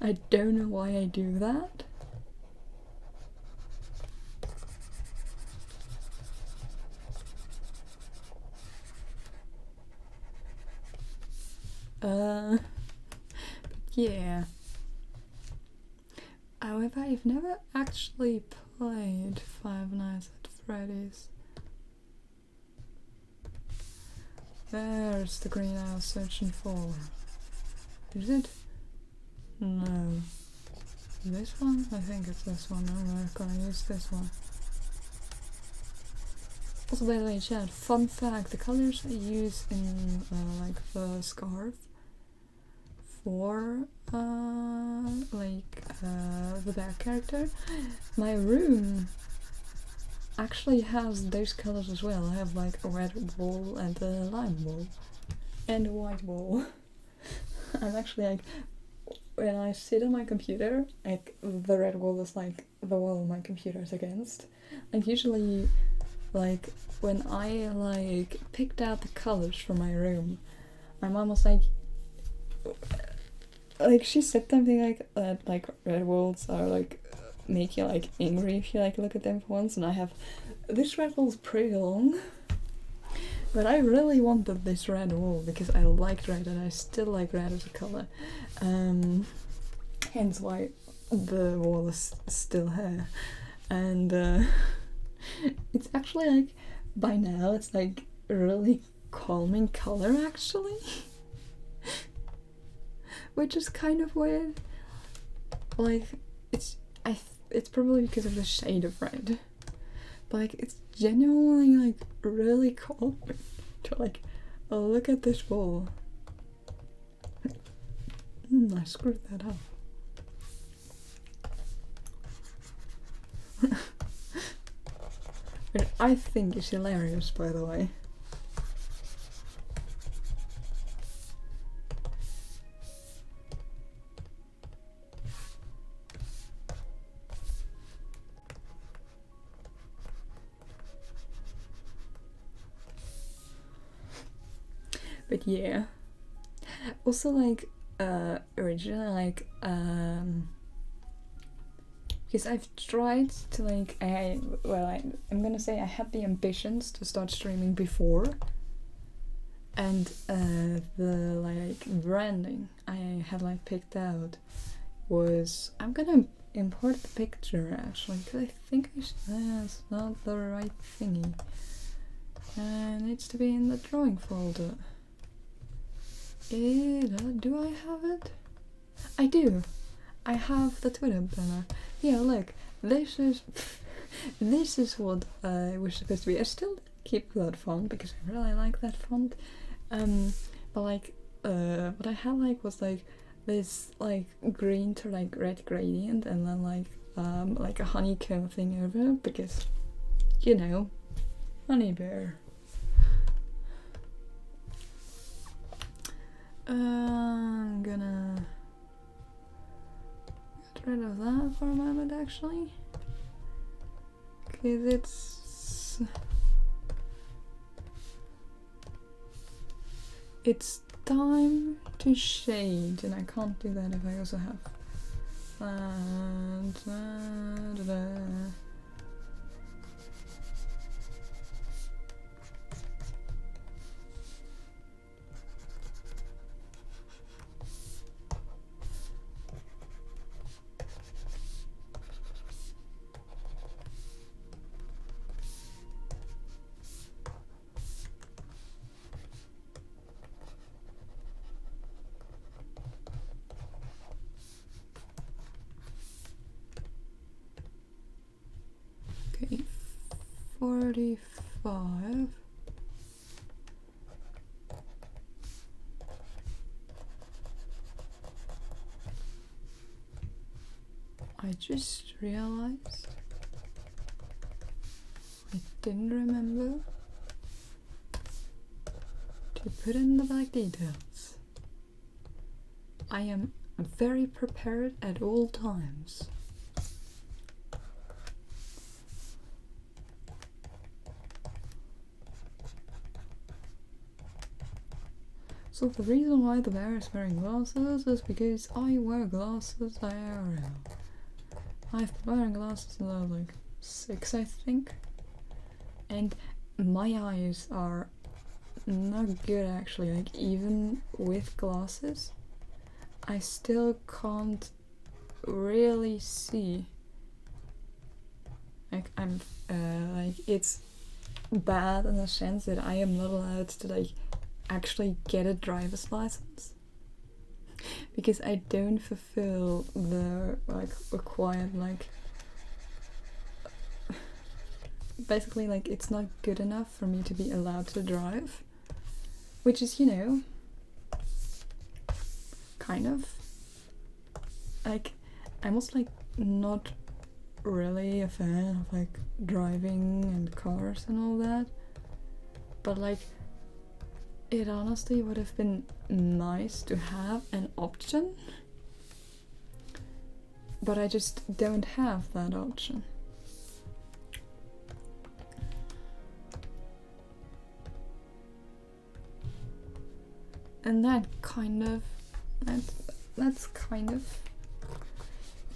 I don't know why I do that. But yeah. However, I've never actually played Five Nights at Freddy's. There's the green I was searching for. Is it? No. This one? I think it's this one. I'm not gonna use this one. Also, by the way, chat, fun fact, the colors I use in like the scarf for the back character, my room actually has those colors as well. I have like a red wall and a lime wall and a white wall. I'm actually like, when I sit on my computer, like the red wall is like the wall my computer is against. Like usually, like when I like picked out the colors for my room, my mom was like she said something like that, like red walls are like make you like angry if you like look at them for once, and I have this red wall's pretty long, but I really wanted this red wall because I liked red and I still like red as a color, hence why the wall is still here. And it's actually like by now it's like a really calming color actually. Which is kind of weird. Like, it's probably because of the shade of red. But like, it's genuinely like really calming to like look at this wall. I screwed that up. Which I think is hilarious, by the way. But yeah. Also like originally like because I've tried to like I'm gonna say I had the ambitions to start streaming before, and the like branding I had like picked out was I'm gonna import the picture actually because I think it's not the right thingy. It needs to be in the drawing folder. Do I have it? I do. I have the Twitter banner. Yeah, look, this is what it was supposed to be. I still keep that font because I really like that font. But like, what I had like was like this like green to like red gradient, and then like a honeycomb thing over it because, you know, honey bear. I'm gonna get rid of that for a moment actually, because it's time to shade, and I can't do that if I also have 45. I just realized I didn't remember to put in the black details. I am very prepared at all times. So the reason why the bear is wearing glasses is because I wear glasses IRL. I've been wearing glasses since I was like 6, I think. And my eyes are not good actually, like even with glasses, I still can't really see. Like it's bad in the sense that I am not allowed to like actually get a driver's license because I don't fulfill the like required like basically like it's not good enough for me to be allowed to drive, which is, you know, kind of like I'm also like not really a fan of like driving and cars and all that, but like it honestly would have been nice to have an option, but I just don't have that option. And that's kind of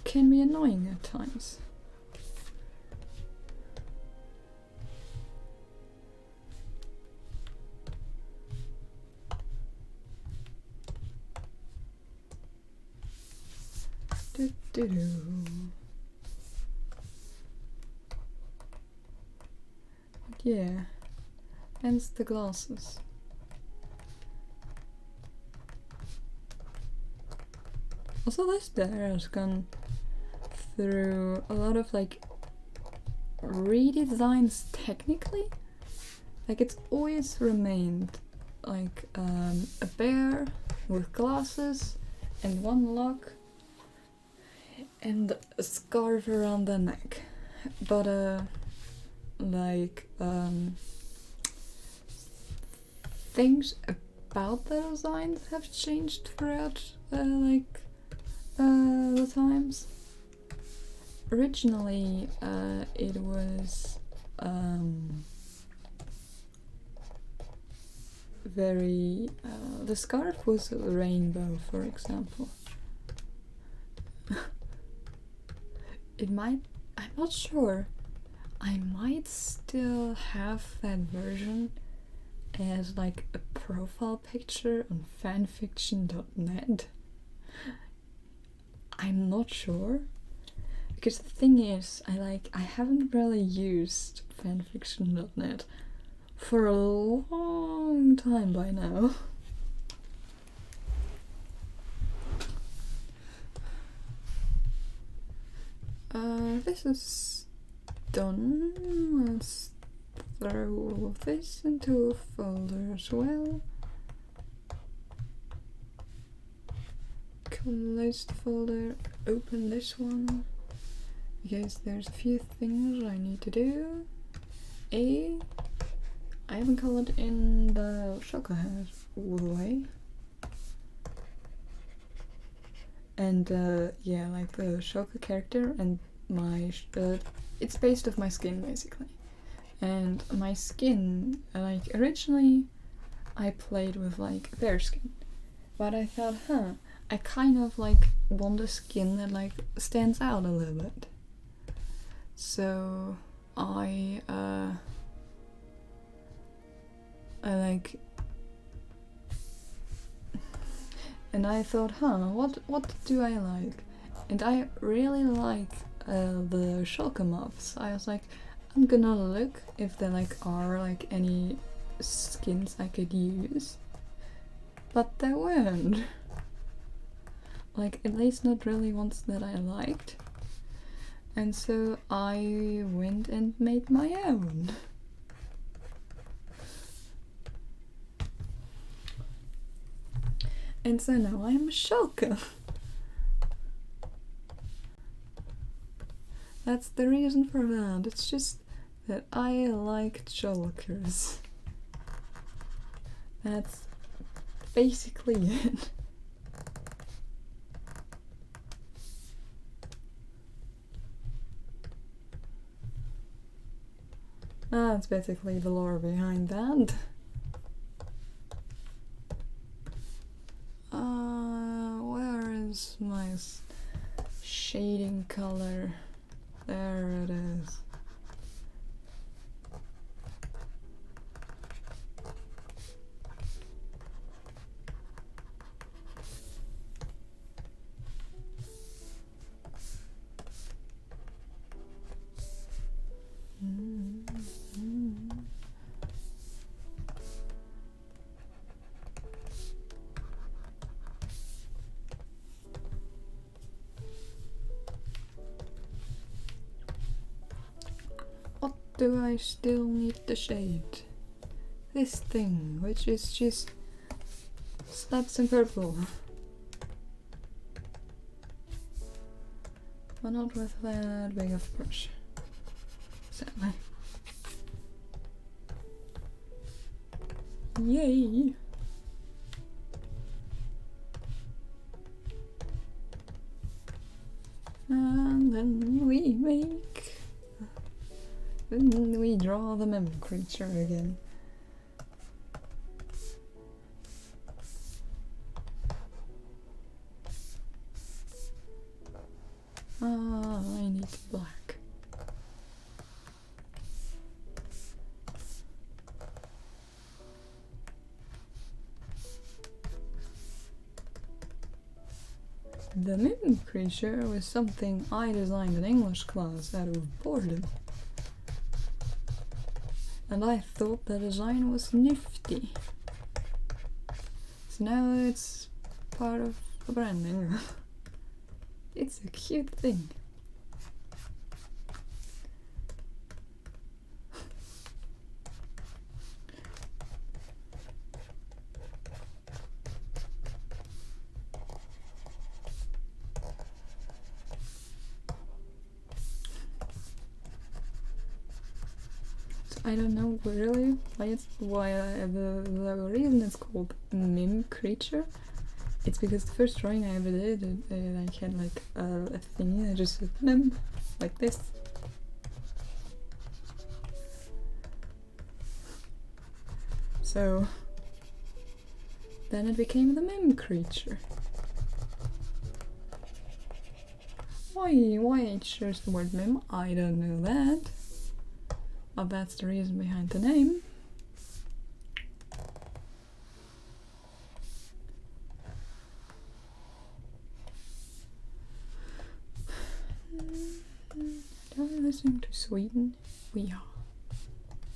can be annoying at times. Yeah, hence the glasses. Also, this bear has gone through a lot of like redesigns technically. Like it's always remained like a bear with glasses and one lock and a scarf around the neck, but things about the designs have changed throughout the times. Originally it was very the scarf was a rainbow, for example. I'm not sure. I might still have that version as like a profile picture on fanfiction.net. I'm not sure. Because the thing is, I haven't really used fanfiction.net for a long time by now. This is done. Let's throw all of this into a folder as well. Close the folder, open this one, because there's a few things I need to do. I haven't colored in the Shulker head all the way. And yeah, like the Shulker character and my it's based off my skin basically. And my skin, like originally I played with like bear skin, but I thought, I kind of like want a skin that like stands out a little bit. So I and I thought, what do I like? And I really like the Shulker mobs. I was like, I'm gonna look if there like are like any skins I could use, but there weren't. Like, at least not really ones that I liked. And so I went and made my own. And so now I am a shulker. That's the reason for that. It's just that I like shulkers. That's basically it. That's basically the lore behind that. Where is my shading color? There it is. What do I still need the shade? This thing, which is just slaps in purple. But not with that big of a brush. Sadly. Yay! And then we draw the mem creature again. I need black. The mim creature was something I designed in English class out of boredom. And I thought the design was nifty. So now it's part of the branding. It's a cute thing. I don't know really the reason it's called mim creature. It's because the first drawing I ever did, I had like a thingy. I just said mim like this. So then it became the mim creature. Why I chose the word mim, I don't know that. But that's the reason behind the name. Are we listening to Sweden? We are.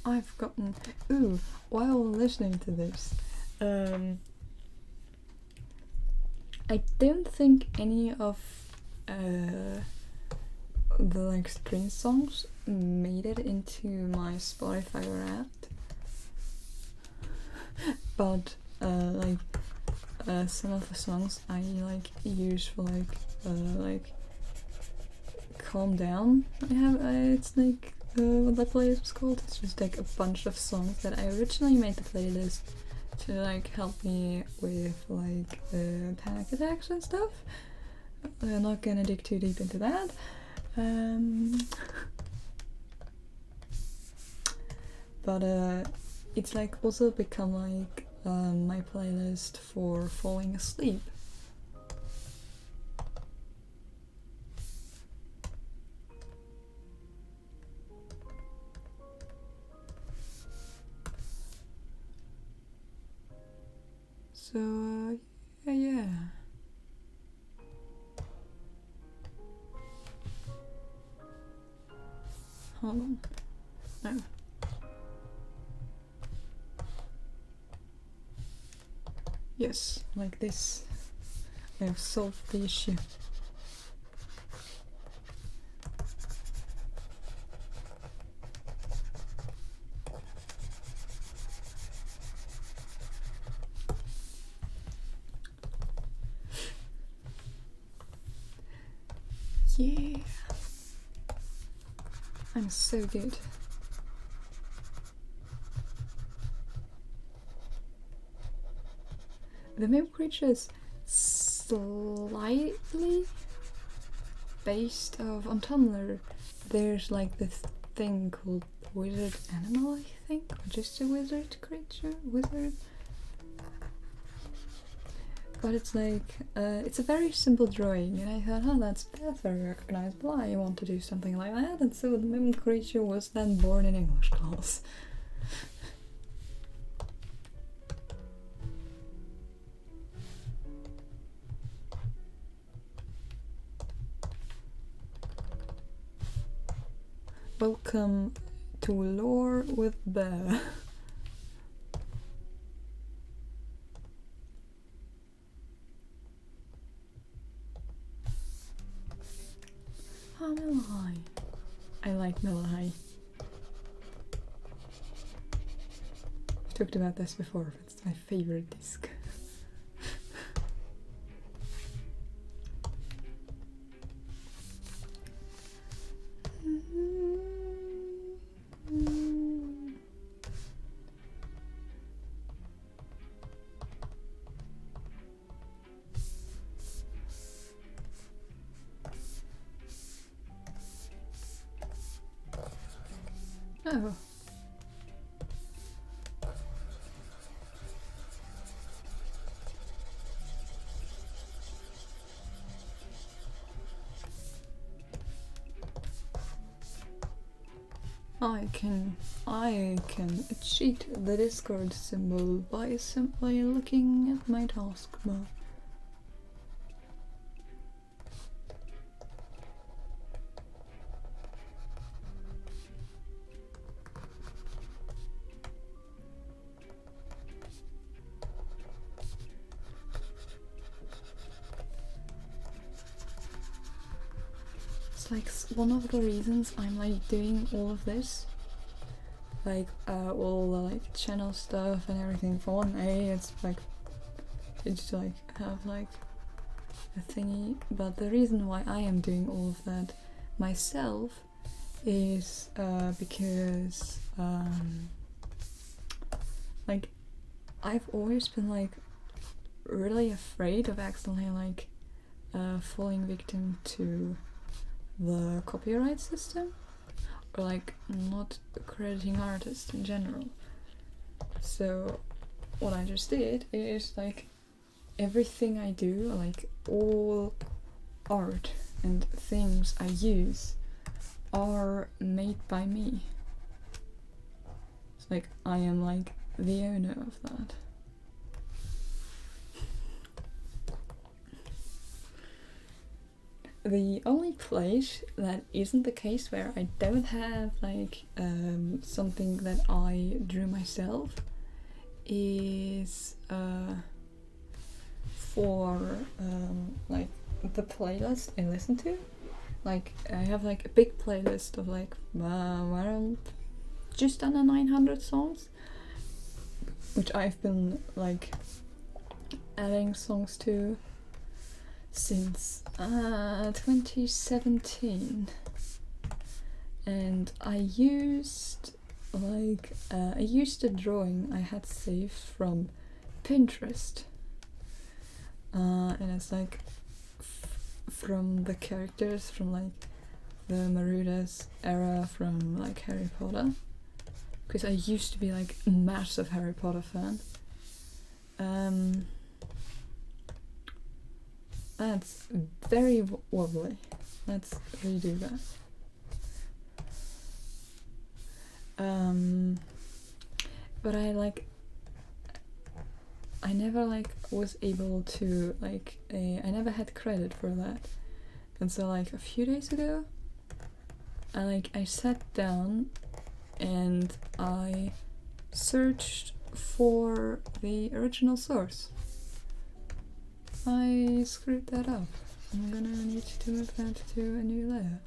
I've gotten... Ooh, while listening to this, I don't think any of the like string songs made it into my Spotify Wrapped, but some of the songs I like use for like calm down. I have it's like what that playlist was called. It's just like a bunch of songs that I originally made the playlist to like help me with like panic attacks and stuff. I'm not gonna dig too deep into that. But it's like also become like my playlist for falling asleep. So yeah. Hold on. No. Yes, like this. I have solved the issue. Yeah. I'm so good. The Mimic Creature is slightly based off on Tumblr. There's like this thing called Wizard Animal, I think, or just a wizard creature, wizard. But it's like, it's a very simple drawing, and I thought, oh, that's very recognizable, I want to do something like that, and so the Mimic Creature was then born in English class. Welcome to Lore with Bear. Oh, Malahai. I like Malahai. I've talked about this before, it's my favorite disc. Oh. I can cheat the Discord symbol by simply looking at my taskbar. It's like one of the reasons I'm like doing all of this, like all the like channel stuff and everything. For one, it's like it's to like have like a thingy, but the reason why I am doing all of that myself is because like I've always been like really afraid of accidentally like falling victim to the copyright system, or like not crediting artists in general. So what I just did is like everything I do, like all art and things I use are made by me. It's like I am like the owner of that. The only place that isn't the case where I don't have like something that I drew myself is for like the playlist I listen to. Like I have like a big playlist of like around just under 900 songs, which I've been like adding songs to since 2017, and I used a drawing I had saved from Pinterest, and it's like from the characters from like the Marudas era from like Harry Potter, because I used to be like a massive Harry Potter fan. That's very wobbly. Let's redo that. But I never like was able to like I never had credit for that, and so like a few days ago I sat down and I searched for the original source. I screwed that up. I'm gonna need to move that to a new layer.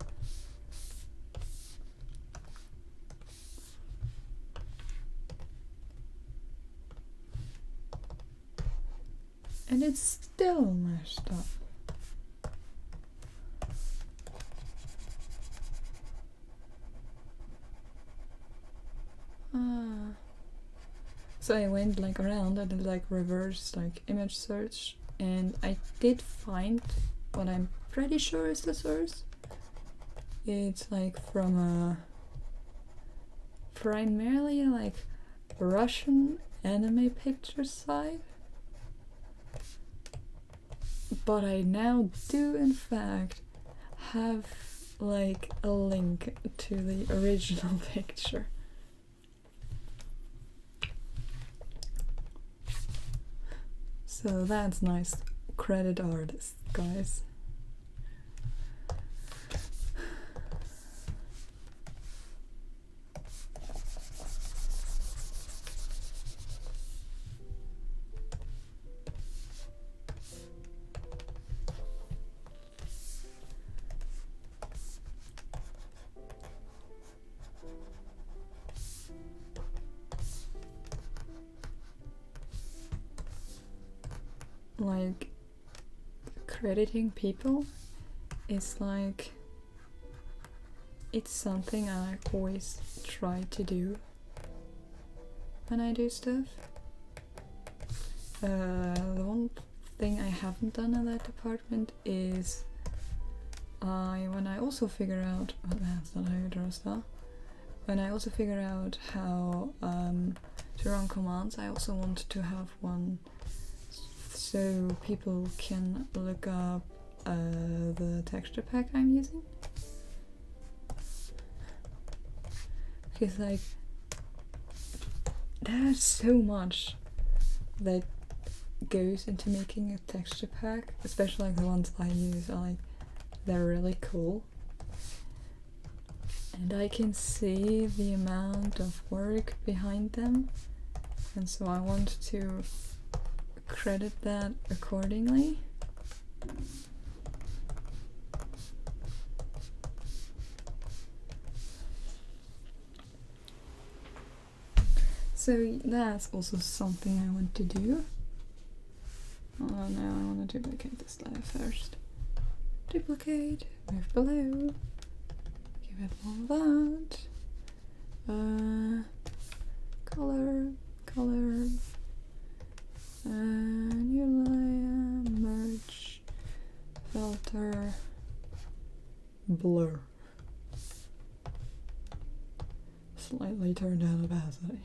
And it's still messed up. So I went like around, I did like reverse like image search, and I did find what I'm pretty sure is the source. It's like from a primarily like Russian anime picture site, but I now do in fact have like a link to the original picture. So that's nice. Credit artists, guys. Like, crediting people is like, it's something I always try to do when I do stuff. The one thing I haven't done in that department is when I also figure out, oh, that's not how you draw a star. When I also figure out how to run commands, I also want to have one so people can look up the texture pack I'm using. Because like, there's so much that goes into making a texture pack, especially like the ones I use are like, they're really cool. And I can see the amount of work behind them, and so I want to credit that accordingly. So that's also something I want to do. Oh no, I want to duplicate this layer first. Duplicate, move below, give it all that. Color, new layer, merge, filter, blur. Slightly turn down opacity.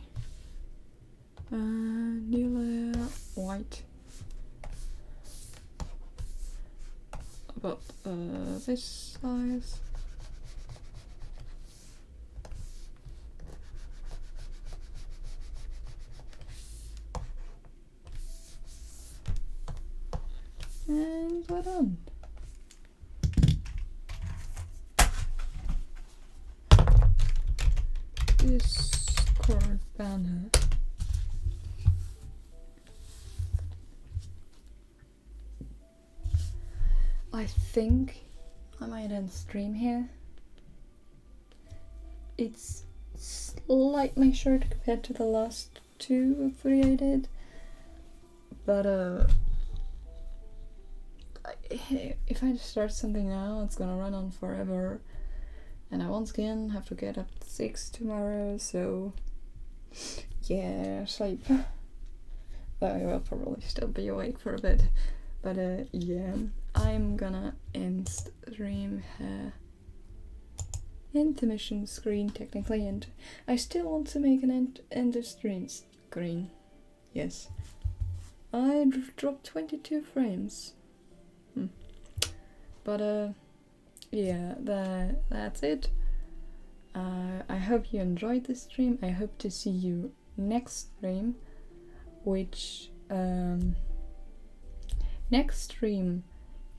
New layer, white. About this size. And we're done. Discord banner. I think I might end stream here. It's slightly short compared to the last 2 or 3 I did, but if I start something now, it's gonna run on forever, and I once again have to get up at 6 tomorrow, so yeah, sleep. I will probably still be awake for a bit, but yeah, I'm gonna end stream here. Intermission screen technically, and I still want to make an end of stream screen. Yes, I dropped 22 frames. But yeah, that's it. I hope you enjoyed this stream. I hope to see you next stream, which next stream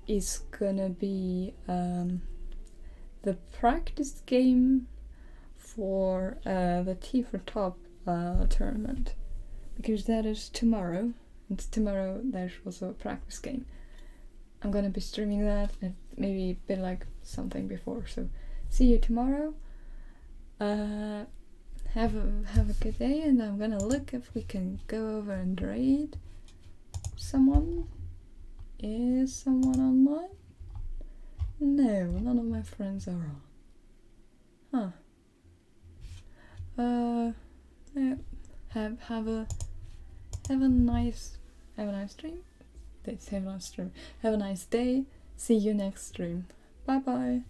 is gonna be the practice game for the T for Top tournament, because that is tomorrow, and tomorrow there's also a practice game. I'm gonna be streaming that, and maybe a bit like something before, so see you tomorrow. Have a good day, and I'm gonna look if we can go over and raid someone. Is someone online? No, none of my friends are on. Huh. Yeah, have a Have a nice stream. Have a nice day. See you next stream. Bye bye.